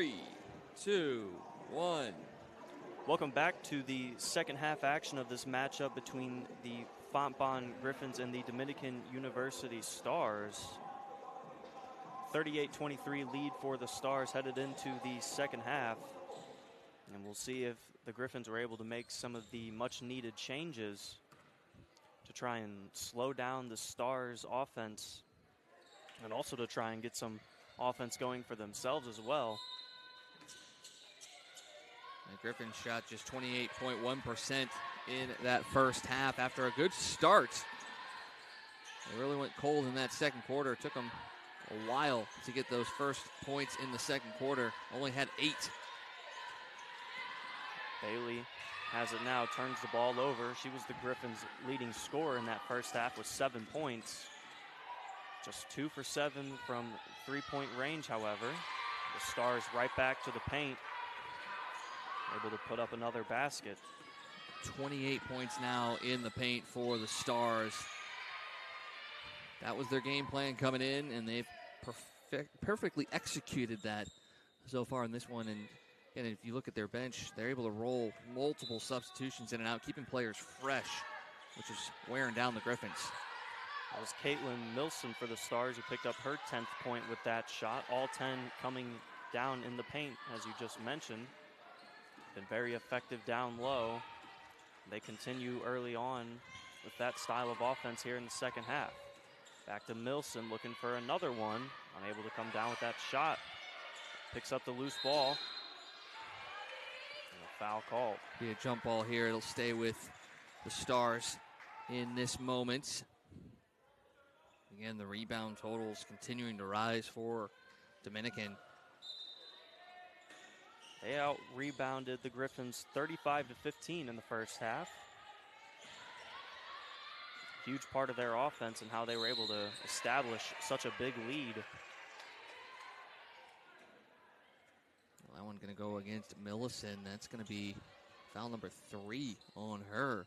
S1: 3, 2, 1.
S2: Welcome back to the second half action of this matchup between the Fontbonne Griffins and the Dominican University Stars. 38-23 lead for the Stars headed into the second half. And we'll see if the Griffins were able to make some of the much needed changes to try and slow down the Stars offense and also to try and get some offense going for themselves as well.
S1: The Griffins shot just 28.1% in that first half after a good start. They really went cold in that second quarter. It took them a while to get those first points in the second quarter. Only had 8.
S2: Bailey has it now, turns the ball over. She was the Griffins' leading scorer in that first half with 7 points. Just 2 for 7 from three-point range, however. The Stars right back to the paint, able to put up another basket.
S1: 28 points now in the paint for the Stars. That was their game plan coming in, and they've perfectly executed that so far in this one. And if you look at their bench, they're able to roll multiple substitutions in and out, keeping players fresh, which is wearing down the Griffins.
S2: That was Caitlin Milson for the Stars, who picked up her 10th point with that shot. All 10 coming down in the paint, as you just mentioned. Been very effective down low. They continue early on with that style of offense here in the second half. Back to Milson, looking for another one. Unable to come down with that shot. Picks up the loose ball. And a foul called.
S1: Be a jump ball here. It'll stay with the Stars in this moment. Again, the rebound totals continuing to rise for Dominican.
S2: They out-rebounded the Griffins 35-15 in the first half. Huge part of their offense and how they were able to establish such a big lead.
S1: Well, that one's going to go against Millicent. That's going to be foul number 3 on her.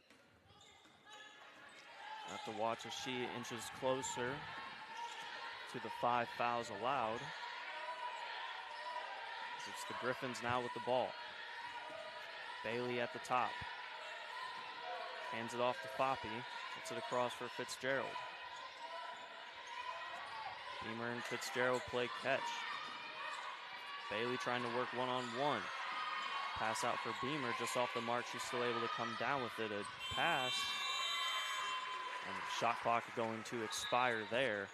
S2: Have to watch as she inches closer to the 5 fouls allowed. It's the Griffins now with the ball. Bailey at the top. Hands it off to Foppe. Gets it across for Fitzgerald. Beamer and Fitzgerald play catch. Bailey trying to work one-on-one. Pass out for Beamer, just off the mark. She's still able to come down with it. A pass. And the shot clock going to expire there.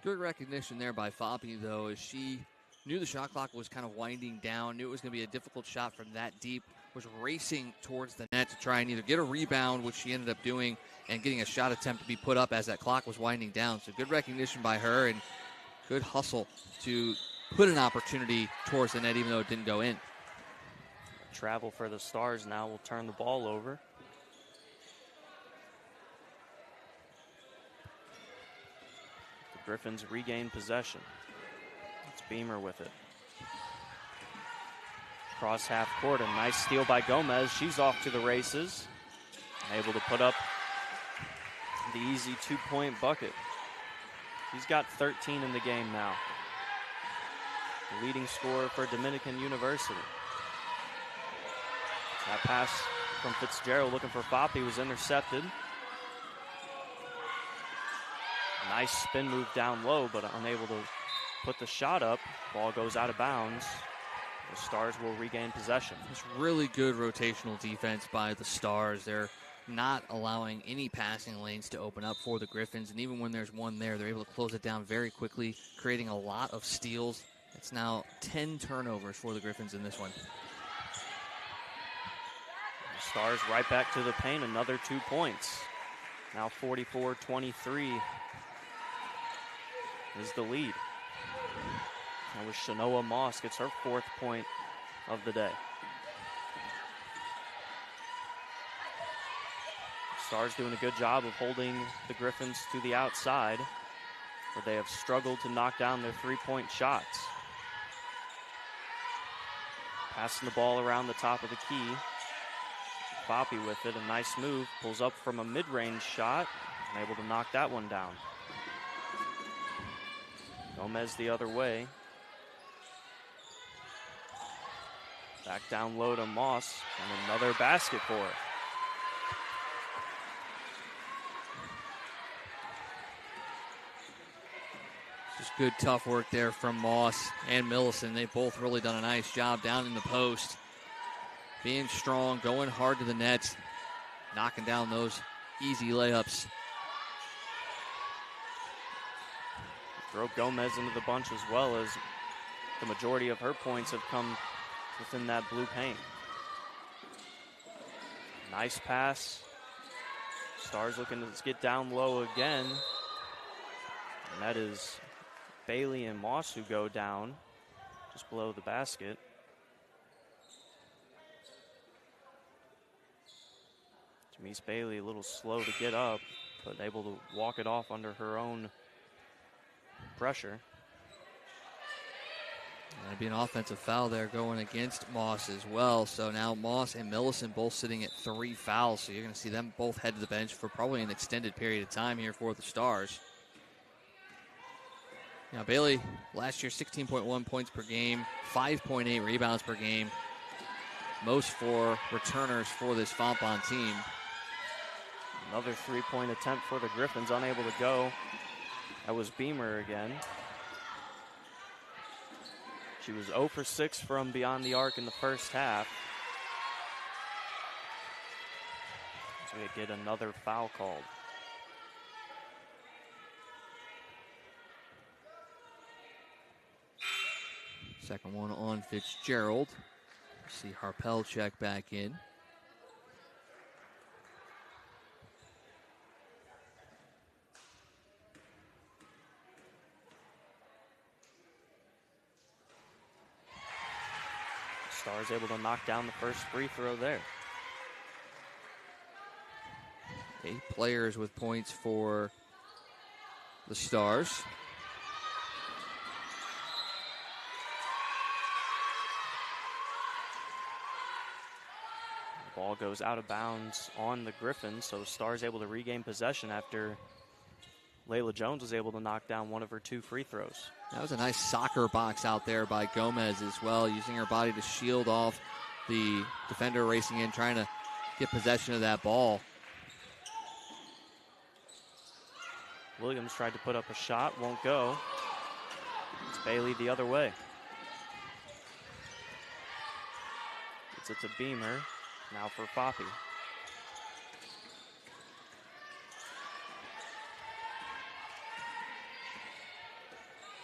S1: Good recognition there by Foppe, though, as she knew the shot clock was kind of winding down, knew it was going to be a difficult shot from that deep, was racing towards the net to try and either get a rebound, which she ended up doing, and getting a shot attempt to be put up as that clock was winding down. So good recognition by her and good hustle to put an opportunity towards the net, even though it didn't go in.
S2: Travel for the Stars now will turn the ball over. Griffins regain possession. It's Beamer with it. Cross half court, a nice steal by Gomez. She's off to the races. Able to put up the easy 2-point bucket. She's got 13 in the game now. The leading scorer for Dominican University. That pass from Fitzgerald looking for Foppe was intercepted. Nice spin move down low, but unable to put the shot up. Ball goes out of bounds. The Stars will regain possession.
S1: It's really good rotational defense by the Stars. They're not allowing any passing lanes to open up for the Griffins, and even when there's one there, they're able to close it down very quickly, creating a lot of steals. It's now 10 turnovers for the Griffins in this one.
S2: The Stars right back to the paint, another 2 points. Now 44-23. Is the lead. That was Shanoa Moss, gets her 4th point of the day. Stars doing a good job of holding the Griffins to the outside, where they have struggled to knock down their 3-point shots. Passing the ball around the top of the key. Foppe with it, a nice move, pulls up from a mid-range shot, and able to knock that one down. Gomez the other way. Back down low to Moss, and another basket for her.
S1: Just good, tough work there from Moss and Millicent. They've both really done a nice job down in the post. Being strong, going hard to the net, knocking down those easy layups.
S2: Throw Gomez into the bunch as well, as the majority of her points have come within that blue paint. Nice pass. Stars looking to get down low again. And that is Bailey and Moss who go down just below the basket. Jamise Bailey a little slow to get up, but able to walk it off under her own pressure.
S1: That'd be an offensive foul there going against Moss as well. So now Moss and Millicent both sitting at 3 fouls. So you're going to see them both head to the bench for probably an extended period of time here for the Stars. Now Bailey, last year 16.1 points per game, 5.8 rebounds per game. Most for returners for this Fontbonne team.
S2: Another three-point attempt for the Griffins, unable to go. That was Beamer again. She was 0 for 6 from beyond the arc in the first half. So we get another foul called.
S1: Second one on Fitzgerald. See Harpel check back in.
S2: Stars able to knock down the first free throw there.
S1: 8 players with points for the Stars.
S2: The ball goes out of bounds on the Griffins, so Stars able to regain possession after Layla Jones was able to knock down one of her 2 free throws.
S1: That was a nice soccer box out there by Gomez as well, using her body to shield off the defender racing in, trying to get possession of that ball.
S2: Williams tried to put up a shot, won't go. It's Bailey the other way. Gets it to Beamer, now for Foppy.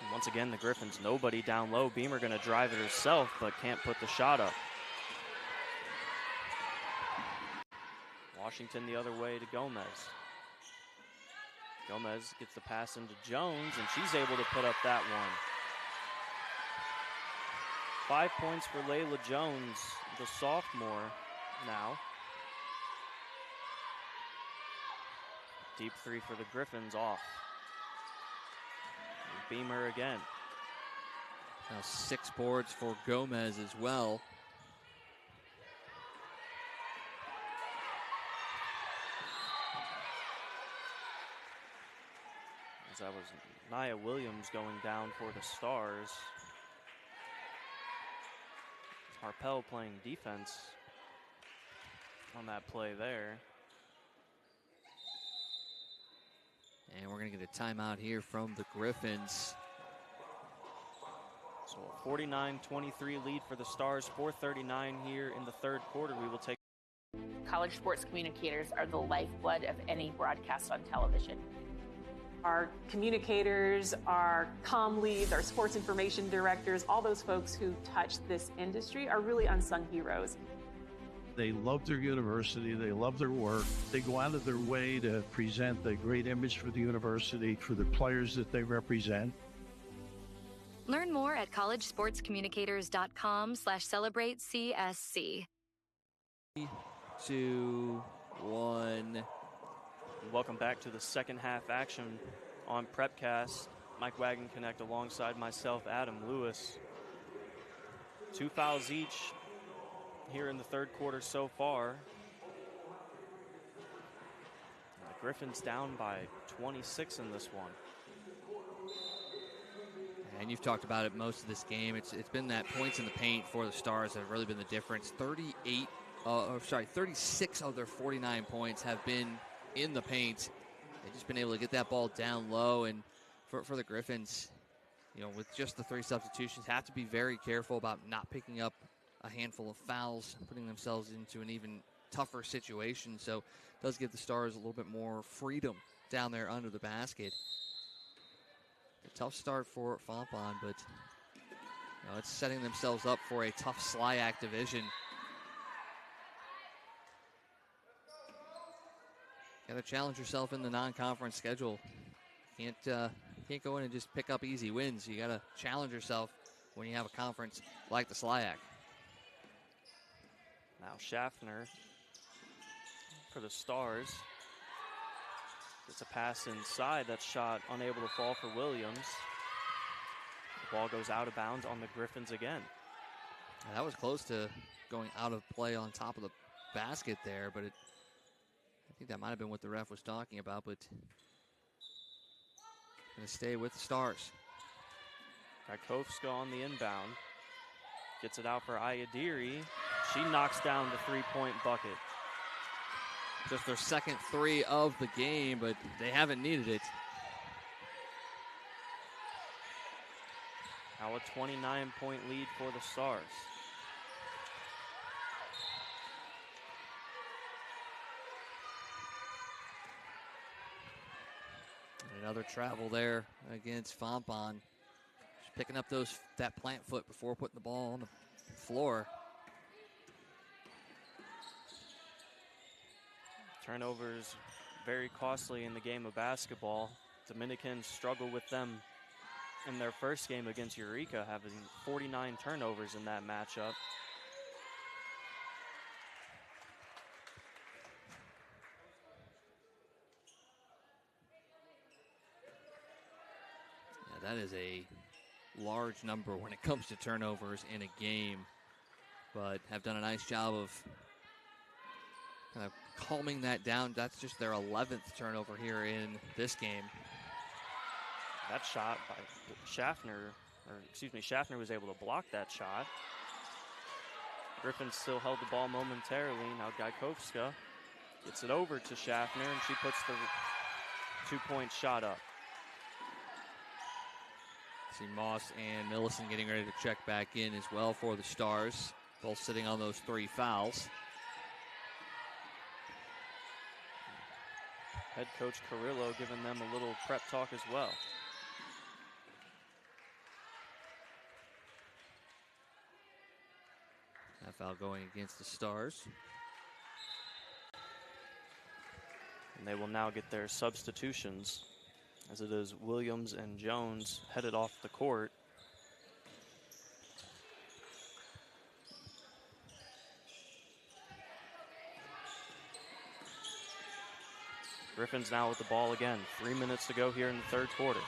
S2: Once again, the Griffins, nobody down low. Beamer going to drive it herself, but can't put the shot up. Washington the other way to Gomez. Gomez gets the pass into Jones, and she's able to put up that one. 5 points for Layla Jones, the sophomore now. Deep three for the Griffins off. Beamer again.
S1: Now 6 boards for Gomez as well.
S2: As that was Nia Williams going down for the Stars. Harpel playing defense on that play there.
S1: And we're going to get a timeout here from the Griffins.
S2: So a 49-23 lead for the Stars. 4:39 here in the third quarter. We will take.
S3: College sports communicators are the lifeblood of any broadcast on television. Our communicators, our comm leads, our sports information directors, all those folks who touch this industry are really unsung heroes.
S4: They love their university. They love their work. They go out of their way to present a great image for the university, for the players that they represent.
S5: Learn more at collegesportscommunicators.com/celebratecsc.
S1: 2, 1.
S2: Welcome back to the second half action on Prepcast. Mike Wagon Connect alongside myself, Adam Lewis. 2 fouls each here in the third quarter so far. The Griffins down by 26 in this one.
S1: And you've talked about it most of this game. It's been that points in the paint for the Stars that have really been the difference. 36 of their 49 points have been in the paint. They've just been able to get that ball down low. And for the Griffins, with just the 3 substitutions, have to be very careful about not picking up a handful of fouls, putting themselves into an even tougher situation. So it does give the Stars a little bit more freedom down there under the basket. A tough start for Fontbonne, but it's setting themselves up for a tough SLIAC division. Got to challenge yourself in the non-conference schedule. Can't go in and just pick up easy wins. You got to challenge yourself when you have a conference like the SLIAC.
S2: Now Schaffner for the Stars. Gets a pass inside. That shot unable to fall for Williams. The ball goes out of bounds on the Griffins again.
S1: That was close to going out of play on top of the basket there, but I think that might have been what the ref was talking about, but going to stay with the Stars.
S2: Gajkowska on the inbound. Gets it out for Ayadiri. She knocks down the three-point bucket.
S1: Just their second 3 of the game, but they haven't needed it.
S2: Now a 29-point lead for the Stars.
S1: And another travel there against Fontbonne. Just picking up that plant foot before putting the ball on the floor.
S2: Turnovers very costly in the game of basketball. Dominicans struggle with them in their first game against Eureka, having 49 turnovers in that matchup.
S1: Yeah, that is a large number when it comes to turnovers in a game, but have done a nice job of kind of calming that down. That's just their 11th turnover here in this game.
S2: That shot by Schaffner was able to block that shot. Griffin still held the ball momentarily. Now Gajkowska gets it over to Schaffner, and she puts the 2-point shot up.
S1: See Moss and Millicent getting ready to check back in as well for the Stars. Both sitting on those 3 fouls.
S2: Head coach Carrillo giving them a little prep talk as well.
S1: That foul going against the Stars.
S2: And they will now get their substitutions, as it is Williams and Jones headed off the court. Griffins now with the ball again. 3 minutes to go here in the third quarter.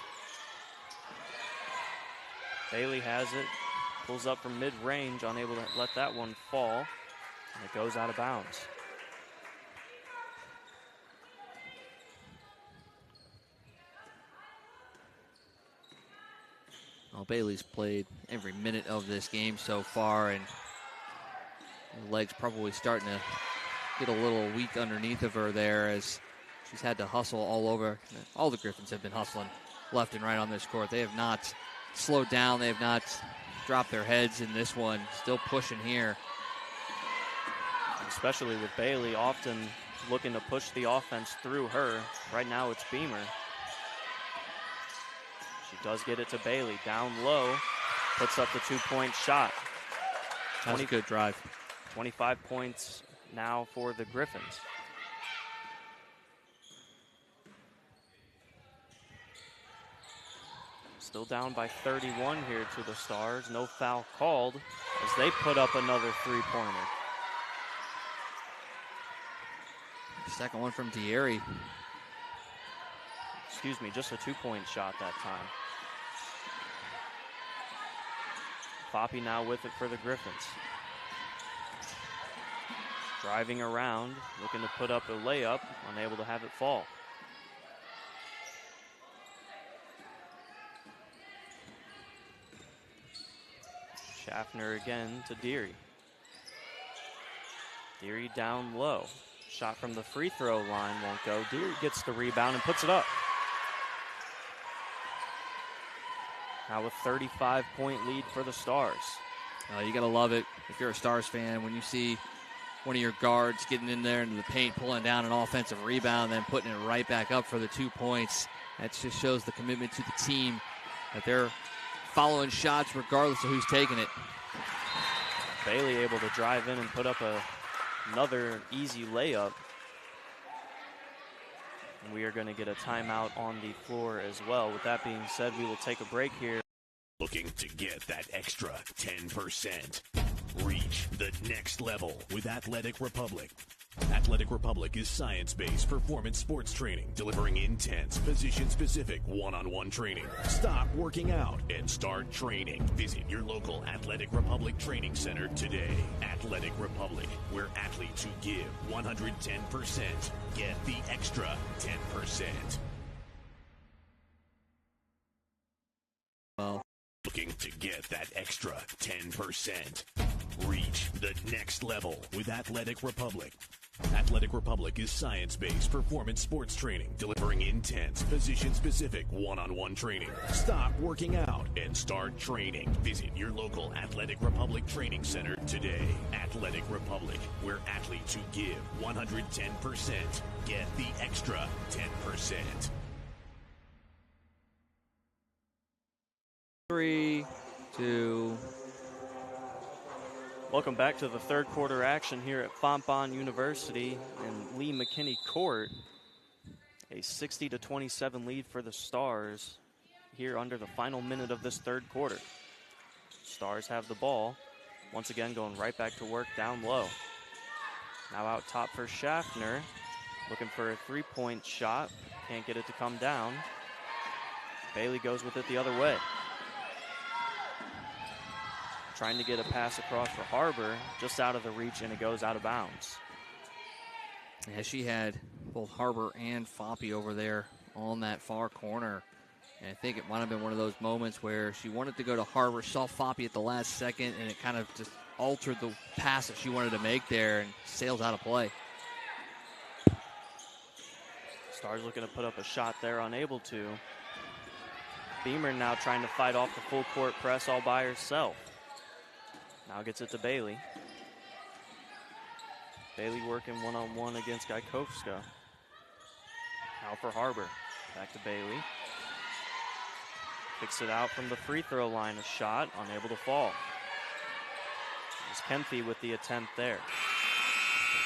S2: Bailey has it. Pulls up from mid-range, unable to let that one fall. And it goes out of bounds.
S1: Well, Bailey's played every minute of this game so far, and her legs probably starting to get a little weak underneath of her there as she's had to hustle all over. All the Griffins have been hustling left and right on this court. They have not slowed down. They have not dropped their heads in this one. Still pushing here.
S2: Especially with Bailey often looking to push the offense through her. Right now it's Beamer. She does get it to Bailey. Down low. Puts up the 2-point shot.
S1: That's a good drive.
S2: 25 points now for the Griffins. Still down by 31 here to the Stars. No foul called as they put up another 3-pointer.
S1: Second one from Dieri.
S2: Excuse me, just a 2-point shot that time. Poppy now with it for the Griffins. Driving around, looking to put up a layup, unable to have it fall. Schaffner again to Deary. Deary down low. Shot from the free throw line won't go. Deary gets the rebound and puts it up. Now a 35-point lead for the Stars.
S1: You got to love it if you're a Stars fan when you see one of your guards getting in there into the paint, pulling down an offensive rebound, then putting it right back up for the 2 points. That just shows the commitment to the team, that they're following shots regardless of who's taking it.
S2: Bailey able to drive in and put up another easy layup. And we are going to get a timeout on the floor as well. With that being said, we will take a break here.
S6: Looking to get that extra 10%. Reach the next level with Athletic Republic. Athletic Republic is science-based performance sports training, delivering intense, position-specific, one-on-one training. Stop working out and start training. Visit your local Athletic Republic training center today. Athletic Republic, where athletes who give 110% get the extra 10%.
S1: Well,
S6: looking to get that extra 10%. Reach the next level with Athletic Republic. Athletic Republic is science-based performance sports training, delivering intense, position-specific, one-on-one training. Stop working out and start training. Visit your local Athletic Republic training center today. Athletic Republic, where athletes who give 110% get the extra 10%.
S1: 3, 2.
S2: Welcome back to the third quarter action here at Fontbonne University and Lee McKinney Court. A 60-27 lead for the Stars here under the final minute of this third quarter. Stars have the ball. Once again, going right back to work down low. Now out top for Schaffner. Looking for a three-point shot. Can't get it to come down. Bailey goes with it the other way. Trying to get a pass across for Harbor, just out of the reach, and it goes out of bounds.
S1: Yeah, she had both Harbor and Foppy over there on that far corner. And I think it might have been one of those moments where she wanted to go to Harbor, saw Foppy at the last second, and it kind of just altered the pass that she wanted to make there and sails out of play.
S2: Stars looking to put up a shot there, unable to. Beamer now trying to fight off the full court press all by herself. Now gets it to Bailey. Bailey working one-on-one against Gajkowska. Now for Harbor. Back to Bailey. Kicks it out from the free throw line. A shot, unable to fall. It's Kemphy with the attempt there.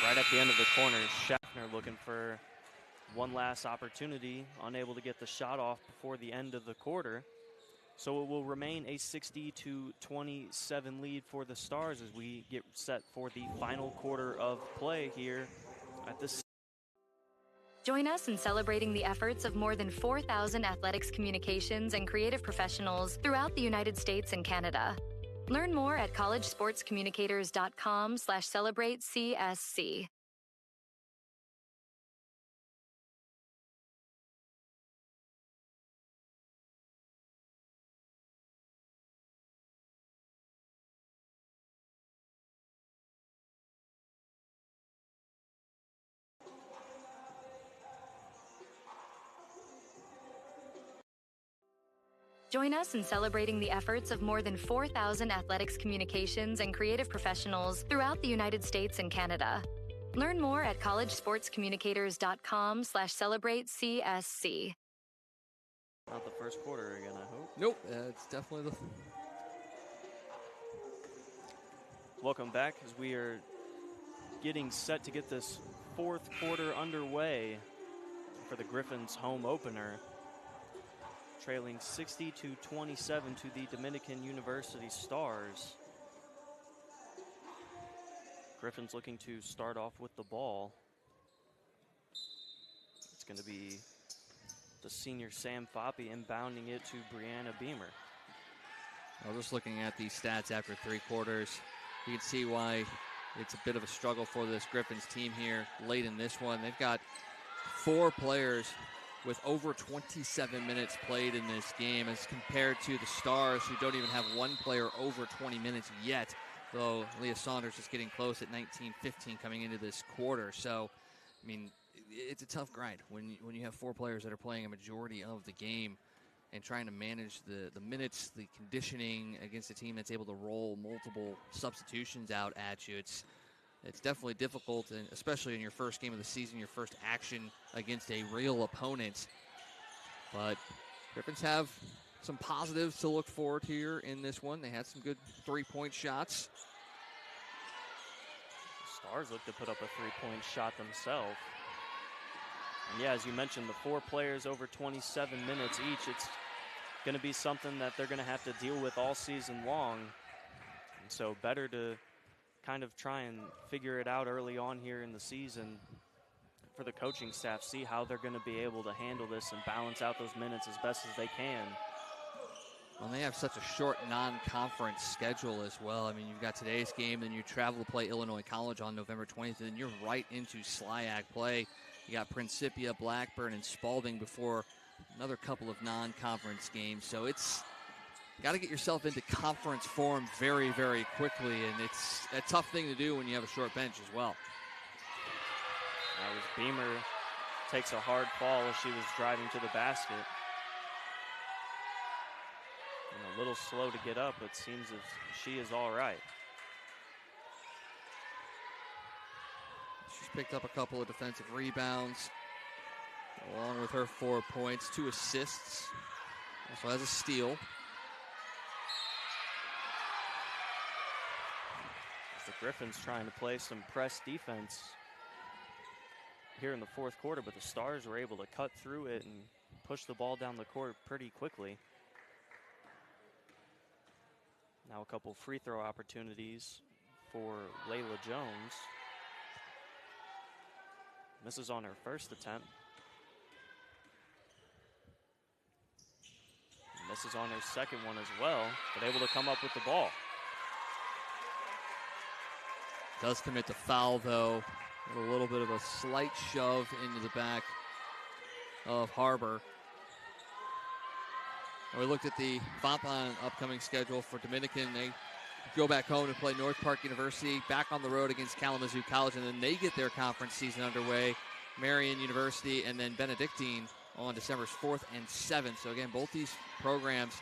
S2: Right at the end of the corner, Schaffner looking for one last opportunity. Unable to get the shot off before the end of the quarter. So it will remain a 60-27 lead for the Stars as we get set for the final quarter of play here at the.
S5: Join us in celebrating the efforts of more than 4,000 athletics communications and creative professionals throughout the United States and Canada. Learn more at collegesportscommunicators.com/celebratecsc. Join us in celebrating the efforts of more than 4,000 athletics communications and creative professionals throughout the United States and Canada. Learn more at collegesportscommunicators.com/celebratecsc.
S2: Not the first quarter again, I hope.
S1: Nope, it's definitely the.
S2: Welcome back as we are getting set to get this fourth quarter underway for the Griffins' home opener. Trailing 60-27 to the Dominican University Stars. Griffins looking to start off with the ball. It's going to be the senior Sam Foppy inbounding it to Brianna Beamer.
S1: Well, just looking at these stats after three quarters, you can see why it's a bit of a struggle for this Griffins team here late in this one. They've got 4 players with over 27 minutes played in this game as compared to the Stars, who don't even have one player over 20 minutes yet, though Leah Saunders is getting close at 19-15 coming into this quarter. So, I mean, it's a tough grind when you have 4 players that are playing a majority of the game and trying to manage the minutes, the conditioning against a team that's able to roll multiple substitutions out at you. It's definitely difficult, and especially in your first game of the season, your first action against a real opponent. But Griffins have some positives to look forward to here in this one. They had some good 3-point shots.
S2: The Stars look to put up a 3-point shot themselves. And yeah, as you mentioned, the 4 players over 27 minutes each, it's going to be something that they're going to have to deal with all season long. And so better to kind of try and figure it out early on here in the season for the coaching staff, see how they're going to be able to handle this and balance out those minutes as best as they can.
S1: Well, they have such a short non-conference schedule as well. I mean, you've got today's game, then you travel to play Illinois College on November 20th, and then you're right into SLIAC play. You got Principia, Blackburn, and Spalding before another couple of non-conference games. So it's got to get yourself into conference form very, very quickly, and it's a tough thing to do when you have a short bench as well.
S2: That was Beamer takes a hard fall as she was driving to the basket. And a little slow to get up, but seems as she is all right.
S1: She's picked up a couple of defensive rebounds, along with her 4 points, 2 assists. Also has a steal.
S2: The Griffins trying to play some press defense here in the 4th quarter, but the Stars were able to cut through it and push the ball down the court pretty quickly. Now a couple free throw opportunities for Layla Jones. Misses on her first attempt. Misses on her second one as well, but able to come up with the ball.
S1: Does commit the foul, though. A little bit of a slight shove into the back of Harbor. And we looked at the Fontbonne upcoming schedule for Dominican. They go back home to play North Park University, back on the road against Kalamazoo College, and then they get their conference season underway. Marian University and then Benedictine on December 4th and 7th. So again, both these programs,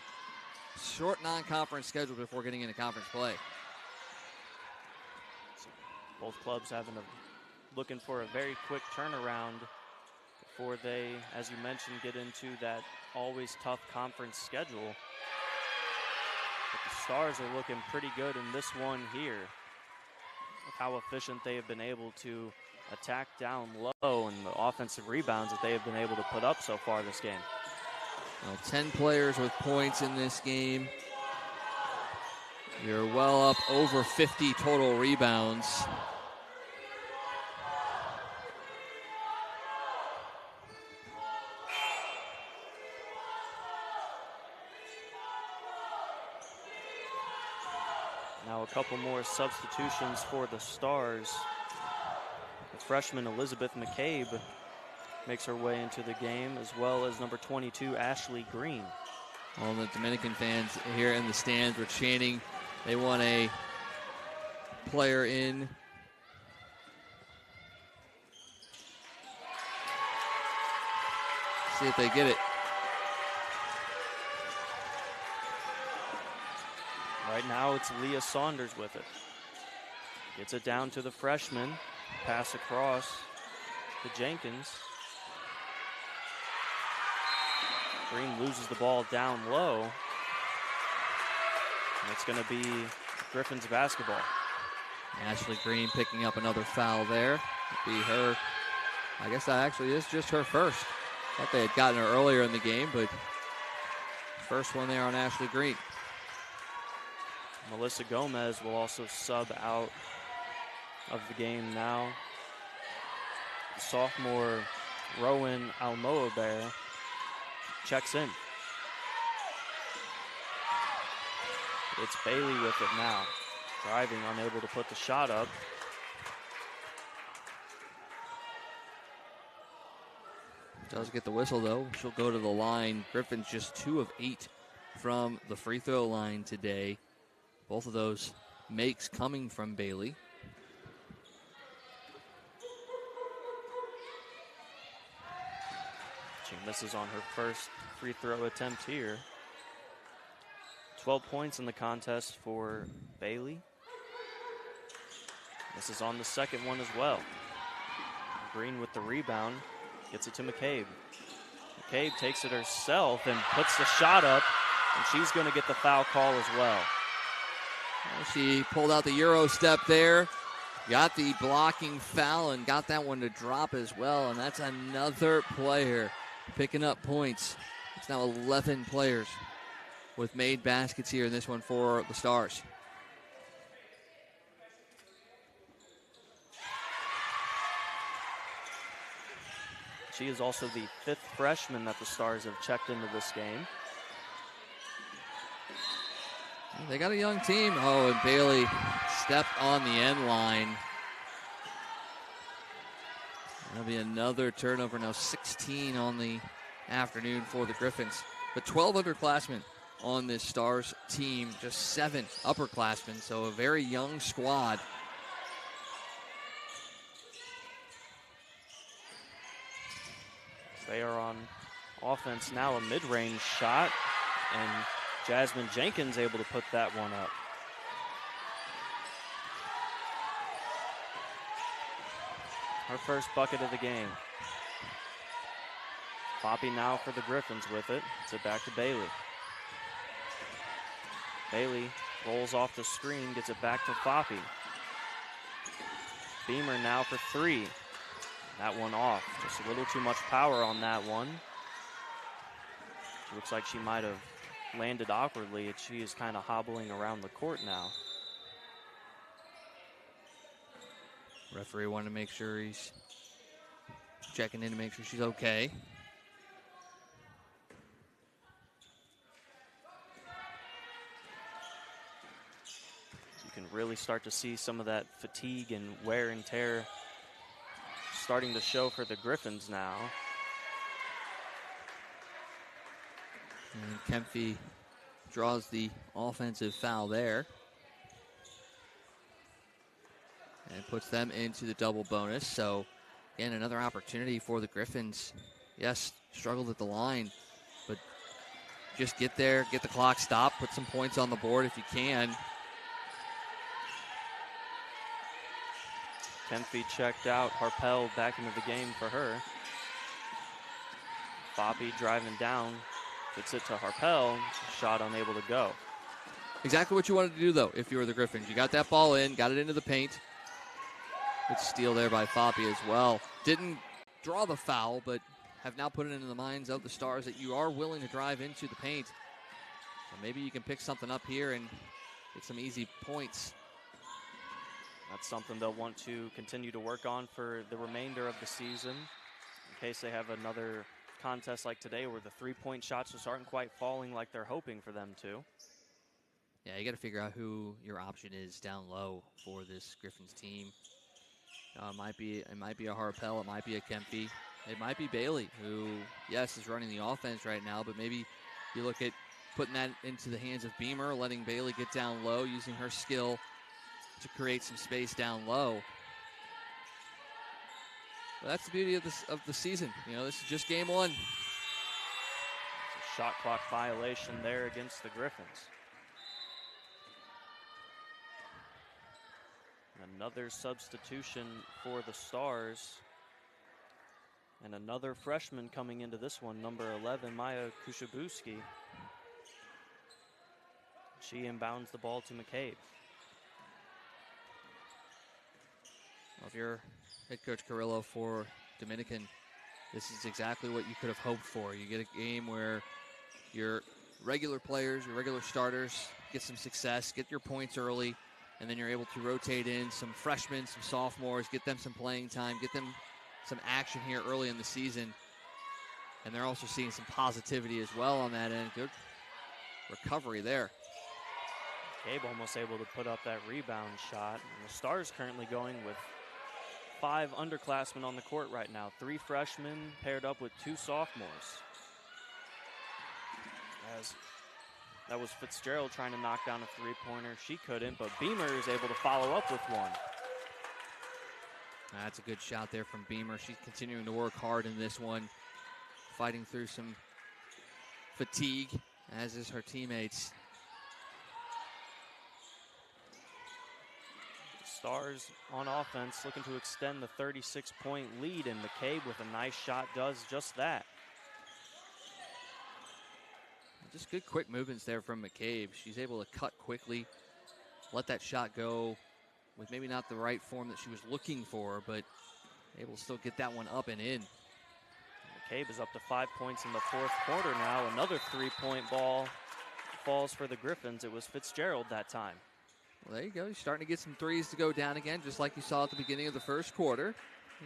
S1: short non-conference schedule before getting into conference play.
S2: Both clubs looking for a very quick turnaround before they, as you mentioned, get into that always tough conference schedule. But the Stars are looking pretty good in this one here. With how efficient they have been able to attack down low and the offensive rebounds that they have been able to put up so far this game.
S1: Well, 10 players with points in this game. You're well up over 50 total rebounds.
S2: Now a couple more substitutions for the Stars. The freshman Elizabeth McCabe makes her way into the game, as well as number 22, Ashley Green.
S1: All the Dominican fans here in the stands were chanting. They want a player in. See if they get it.
S2: Right now it's Leah Saunders with it. Gets it down to the freshman. Pass across to Jenkins. Green loses the ball down low. And it's going to be Griffins basketball.
S1: Ashley Green picking up another foul there. It'll be her. I guess that actually is just her first. Thought they had gotten her earlier in the game, but first one there on Ashley Green.
S2: Melissa Gomez will also sub out of the game now. Sophomore Rowan Almoaber checks in. It's Bailey with it now. Driving, unable to put the shot up.
S1: Does get the whistle, though. She'll go to the line. Griffin's just 2 of 8 from the free throw line today. Both of those makes coming from Bailey.
S2: She misses on her first free throw attempt here. 12 points in the contest for Bailey. This is on the second one as well. Green with the rebound. Gets it to McCabe. McCabe takes it herself and puts the shot up, and she's going to get the foul call as well.
S1: She pulled out the Euro step there, got the blocking foul, and got that one to drop as well, and that's another player picking up points. It's now 11 players with made baskets here in this one for the Stars.
S2: She is also the 5th freshman that the Stars have checked into this game.
S1: They got a young team. Oh, and Bailey stepped on the end line. That'll be another turnover now, 16 on the afternoon for the Griffins. But 12 underclassmen on this Stars team, just 7 upperclassmen, so a very young squad.
S2: They are on offense now, a mid-range shot, and Jasmine Jenkins able to put that one up. Her first bucket of the game. Poppy now for the Griffins with it. It's it back to Bailey. Bailey rolls off the screen, gets it back to Foppy. Beamer now for 3. That one off. Just a little too much power on that one. She looks like she might have landed awkwardly, and she is kind of hobbling around the court now.
S1: Referee wanted to make sure he's checking in to make sure she's okay.
S2: You can really start to see some of that fatigue and wear and tear starting to show for the Griffins now.
S1: And Kempfy draws the offensive foul there. And puts them into the double bonus. So, again, another opportunity for the Griffins. Yes, struggled at the line, but just get there, get the clock stopped, put some points on the board if you can.
S2: Kempfy checked out. Harpel back into the game for her. Foppy driving down. Gets it to Harpel. Shot unable to go.
S1: Exactly what you wanted to do, though, if you were the Griffins. You got that ball in, got it into the paint. Good steal there by Foppy as well. Didn't draw the foul, but have now put it into the minds of the Stars that you are willing to drive into the paint. So maybe you can pick something up here and get some easy points.
S2: That's something they'll want to continue to work on for the remainder of the season, in case they have another contest like today where the three-point shots just aren't quite falling like they're hoping for them to.
S1: Yeah, you got to figure out who your option is down low for this Griffins team. It might be a Harpel, it might be a Kempfy, it might be Bailey, who, yes, is running the offense right now, but maybe you look at putting that into the hands of Beamer, letting Bailey get down low, using her skill to create some space down low. But that's the beauty of the season. You know, this is just game 1.
S2: It's a shot clock violation there against the Griffins. Another substitution for the Stars. And another freshman coming into this one, number 11, Maya Kushabuski. She inbounds the ball to McCabe.
S1: Well, if you're head coach Carrillo for Dominican, this is exactly what you could have hoped for. You get a game where your regular players, your regular starters get some success, get your points early, and then you're able to rotate in some freshmen, some sophomores, get them some playing time, get them some action here early in the season. And they're also seeing some positivity as well on that end. Good recovery there.
S2: Gabe almost able to put up that rebound shot. And the Stars currently going with 5 underclassmen on the court right now. 3 freshmen paired up with 2 sophomores. As that was Fitzgerald trying to knock down a 3-pointer. She couldn't, but Beamer is able to follow up with one.
S1: That's a good shot there from Beamer. She's continuing to work hard in this one, fighting through some fatigue, as is her teammates.
S2: The Stars on offense looking to extend the 36-point lead, and McCabe with a nice shot does just that.
S1: Just good quick movements there from McCabe. She's able to cut quickly, let that shot go with maybe not the right form that she was looking for, but able to still get that one up and in.
S2: McCabe is up to 5 points in the 4th quarter now. Another 3-point ball falls for the Griffins. It was Fitzgerald that time.
S1: Well, there you go. You're starting to get some threes to go down again, just like you saw at the beginning of the first quarter.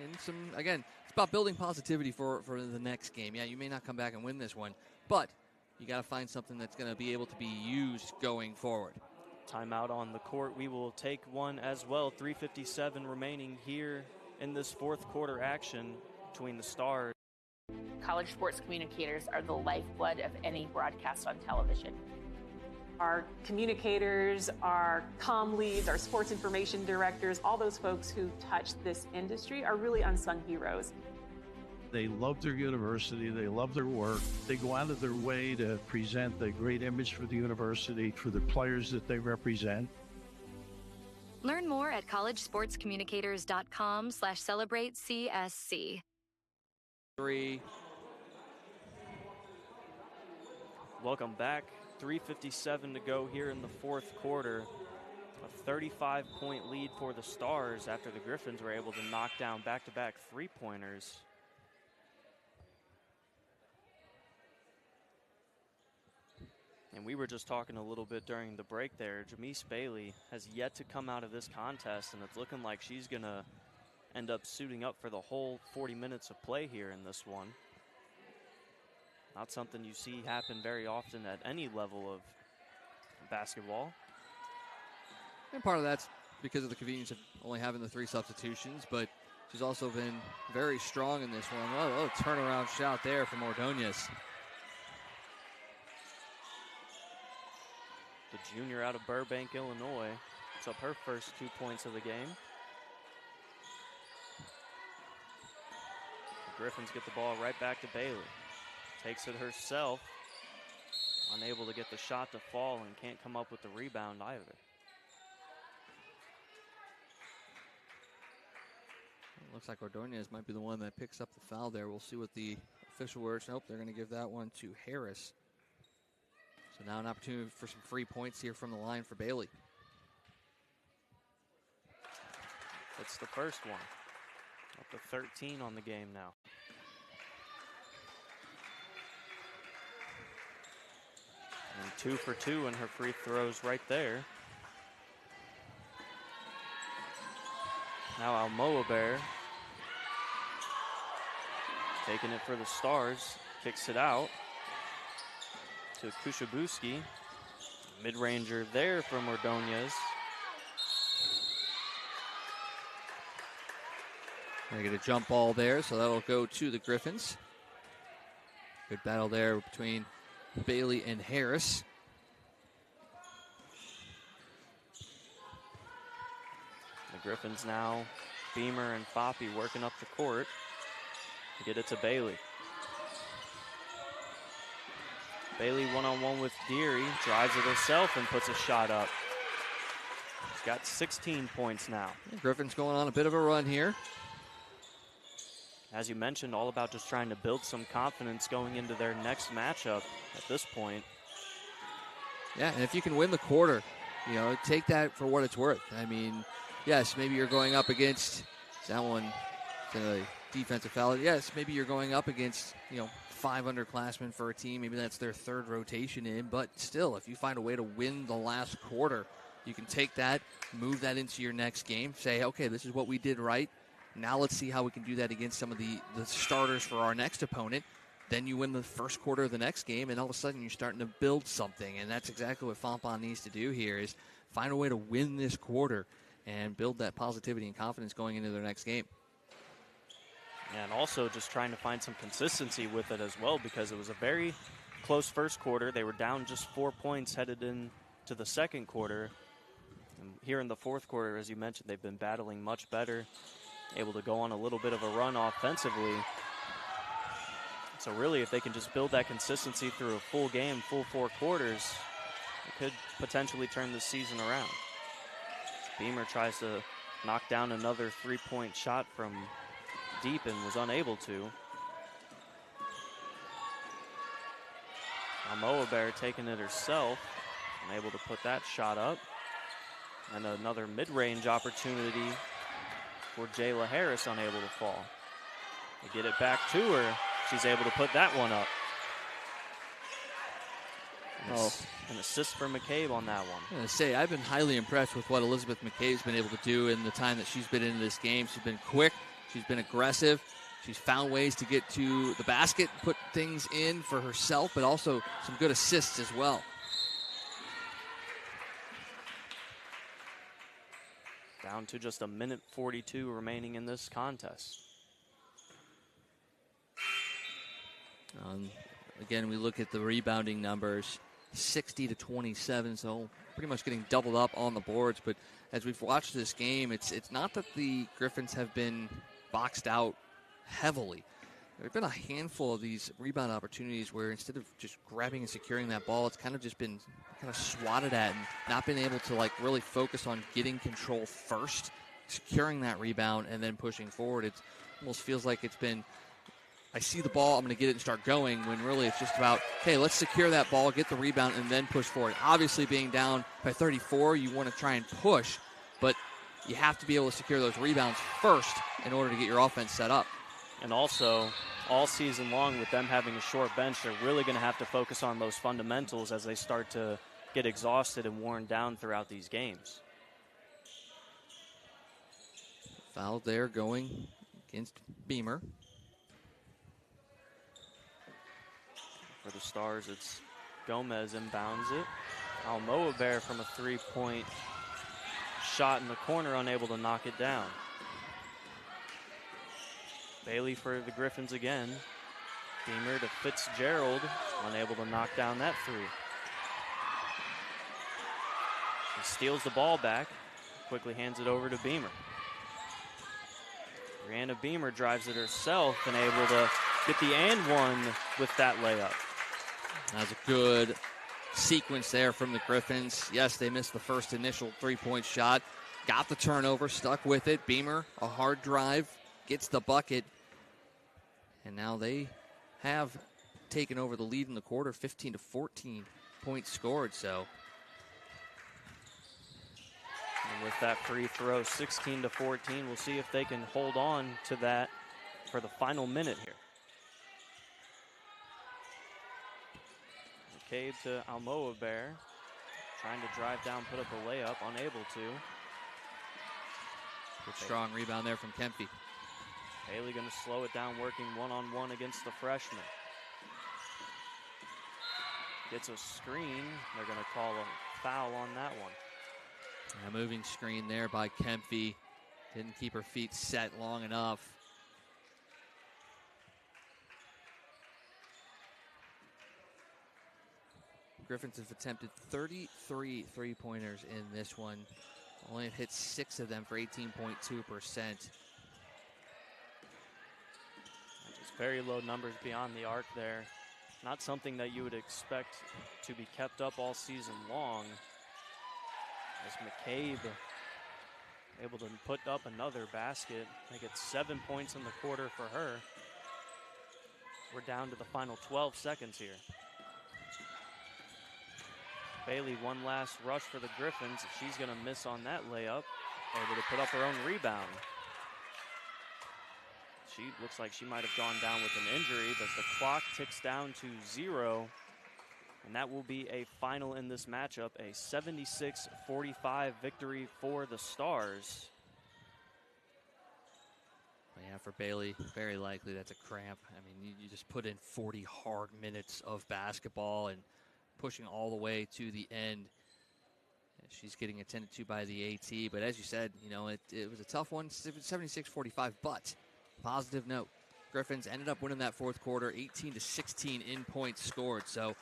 S1: And some, again, it's about building positivity for the next game. Yeah, you may not come back and win this one, but you got to find something that's going to be able to be used going forward.
S2: Timeout on the court. We will take one as well. 3:57 remaining here in this 4th quarter action between the Stars.
S3: College sports communicators are the lifeblood of any broadcast on television. Our communicators, our comm leads, our sports information directors, all those folks who touch this industry are really unsung heroes.
S4: They love their university. They love their work. They go out of their way to present a great image for the university, for the players that they represent.
S5: Learn more at collegesportscommunicators.com/celebratecsc.
S1: 3.
S2: Welcome back. 3:57 to go here in the 4th quarter. A 35-point lead for the Stars after the Griffins were able to knock down back-to-back 3-pointers. And we were just talking a little bit during the break there. Jamise Bailey has yet to come out of this contest, and it's looking like she's going to end up suiting up for the whole 40 minutes of play here in this one. Not something you see happen very often at any level of basketball.
S1: And part of that's because of the convenience of only having the 3 substitutions, but she's also been very strong in this one. Oh, turnaround shot there from Ordonez.
S2: The junior out of Burbank, Illinois, puts up her first 2 points of the game. The Griffins get the ball right back to Bailey. Takes it herself. Unable to get the shot to fall and can't come up with the rebound either.
S1: Looks like Ordonez might be the one that picks up the foul there. We'll see what the official words. Nope, they're going to give that one to Harris. So now an opportunity for some free points here from the line for Bailey.
S2: It's the first one. Up to 13 on the game now. And 2 for 2 in her free throws right there. Now Almoa Bear taking it for the Stars. Kicks it out to Kushabuski. Mid-ranger there from Ordonez.
S1: They get a jump ball there, so that'll go to the Griffins. Good battle there between Bailey and Harris.
S2: The Griffins now, Beamer and Foppy working up the court to get it to Bailey. Bailey one-on-one with Deary, drives it herself and puts a shot up. She's got 16 points now.
S1: The Griffins going on a bit of a run here.
S2: As you mentioned, all about just trying to build some confidence going into their next matchup at this point.
S1: Yeah, and if you can win the quarter, take that for what it's worth. I mean, yes, maybe you're going up against that one, the defensive foul. Yes, maybe you're going up against, 5 underclassmen for a team. Maybe that's their 3rd rotation in. But still, if you find a way to win the last quarter, you can take that, move that into your next game, say, okay, this is what we did right. Now let's see how we can do that against some of the starters for our next opponent. Then you win the first quarter of the next game, and all of a sudden you're starting to build something. And that's exactly what Fontbonne needs to do here, is find a way to win this quarter and build that positivity and confidence going into their next game.
S2: And also just trying to find some consistency with it as well, because it was a very close first quarter. They were down just 4 points headed into the second quarter. And here in the fourth quarter, as you mentioned, they've been battling much better, able to go on a little bit of a run offensively. So really, if they can just build that consistency through a full game, full 4 quarters, it could potentially turn the season around. Beamer tries to knock down another 3-point shot from deep and was unable to. Almoa taking it herself, unable to put that shot up. And another mid-range opportunity for Jayla Harris, unable to fall. They get it back to her. She's able to put that one up. An assist for McCabe on that one.
S1: I'm going to say, I've been highly impressed with what Elizabeth McCabe's been able to do in the time that she's been in this game. She's been quick. She's been aggressive. She's found ways to get to the basket, put things in for herself, but also some good assists as well.
S2: Down to just 1:42 remaining in this contest.
S1: Again, we look at the rebounding numbers, 60 to 27, so pretty much getting doubled up on the boards. But as we've watched this game, it's not that the Griffins have been boxed out heavily. There have been a handful of these rebound opportunities where instead of just grabbing and securing that ball, it's kind of just been kind of swatted at and not been able to really focus on getting control first, securing that rebound, and then pushing forward. It almost feels like it's been, I see the ball, I'm going to get it and start going, when really it's just about, hey, let's secure that ball, get the rebound, and then push forward. Obviously, being down by 34, you want to try and push, but you have to be able to secure those rebounds first in order to get your offense set up.
S2: And also, all season long, with them having a short bench, they're really going to have to focus on those fundamentals as they start to get exhausted and worn down throughout these games.
S1: Foul there going against Beamer.
S2: For the Stars, it's Gomez inbounds it. Almoa from a 3-point shot in the corner, unable to knock it down. Bailey for the Griffins again. Beamer to Fitzgerald, unable to knock down that 3. He steals the ball back, quickly hands it over to Beamer. Brianna Beamer drives it herself and able to get the and one with that layup.
S1: That was a good sequence there from the Griffins. Yes, they missed the first initial 3-point shot. Got the turnover, stuck with it. Beamer, a hard drive, gets the bucket. And now they have taken over the lead in the quarter, 15 to 14 points scored. So,
S2: and with that free throw, 16 to 14, we'll see if they can hold on to that for the final minute here. McCabe to Almoa, trying to drive down, put up a layup, unable to.
S1: Good strong rebound there from Kempy.
S2: Haley going to slow it down, working one-on-one against the freshman. Gets a screen. They're going to call a foul on that one.
S1: A moving screen there by Kempy. Didn't keep her feet set long enough. Griffins have attempted 33 three-pointers in this one. Only hit 6 of them for 18.2%.
S2: Very low numbers beyond the arc there. Not something that you would expect to be kept up all season long. As McCabe able to put up another basket. They get 7 points in the quarter for her. We're down to the final 12 seconds here. Bailey, one last rush for the Griffins. She's going to miss on that layup. Able to put up her own rebound. She looks like she might have gone down with an injury as the clock ticks down to 0. And that will be a final in this matchup, a 76-45 victory for the Stars.
S1: Yeah, for Bailey, very likely that's a cramp. I mean, you just put in 40 hard minutes of basketball and pushing all the way to the end. She's getting attended to by the AT. But as you said, it was a tough one, 76-45, but positive note. Griffins ended up winning that fourth quarter, 18-16 in points scored. So,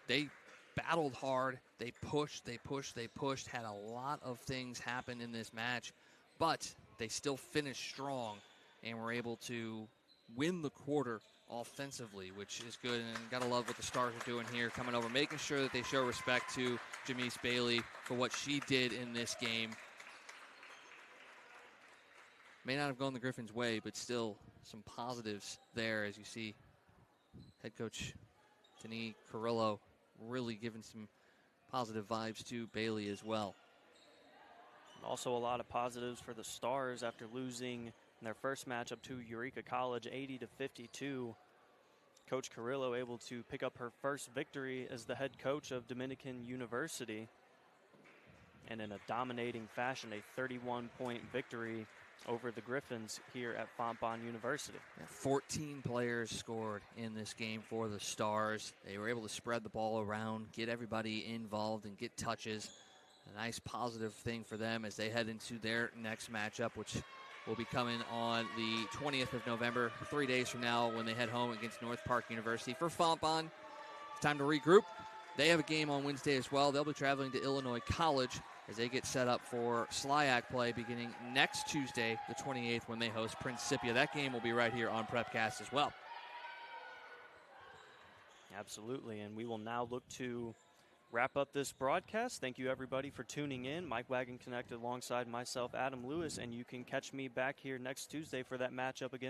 S1: they battled hard. They pushed, had a lot of things happen in this match, but they still finished strong and were able to win the quarter offensively, which is good. And got to love what the Stars are doing here, coming over, making sure that they show respect to Jamise Bailey for what she did in this game. May not have gone the Griffins' way, but still some positives there, as you see head coach Denise Carrillo really giving some positive vibes to Bailey as well.
S2: Also a lot of positives for the Stars after losing in their first matchup to Eureka College 80-52. Coach Carrillo able to pick up her first victory as the head coach of Dominican University. And in a dominating fashion, a 31-point victory over the Griffins here at Fontbonne University. 14
S1: players scored in this game for the Stars. They were able to spread the ball around, get everybody involved, and get touches. A nice positive thing for them as they head into their next matchup, which will be coming on the 20th of November, 3 days from now, when they head home against North Park University. For Fontbonne, it's time to regroup. They have a game on Wednesday as well. They'll be traveling to Illinois College as they get set up for SLIAC play beginning next Tuesday, the 28th, when they host Principia. That game will be right here on PrepCast as well.
S2: Absolutely, and we will now look to wrap up this broadcast. Thank you, everybody, for tuning in. Mike Wagon connected alongside myself, Adam Lewis, and you can catch me back here next Tuesday for that matchup against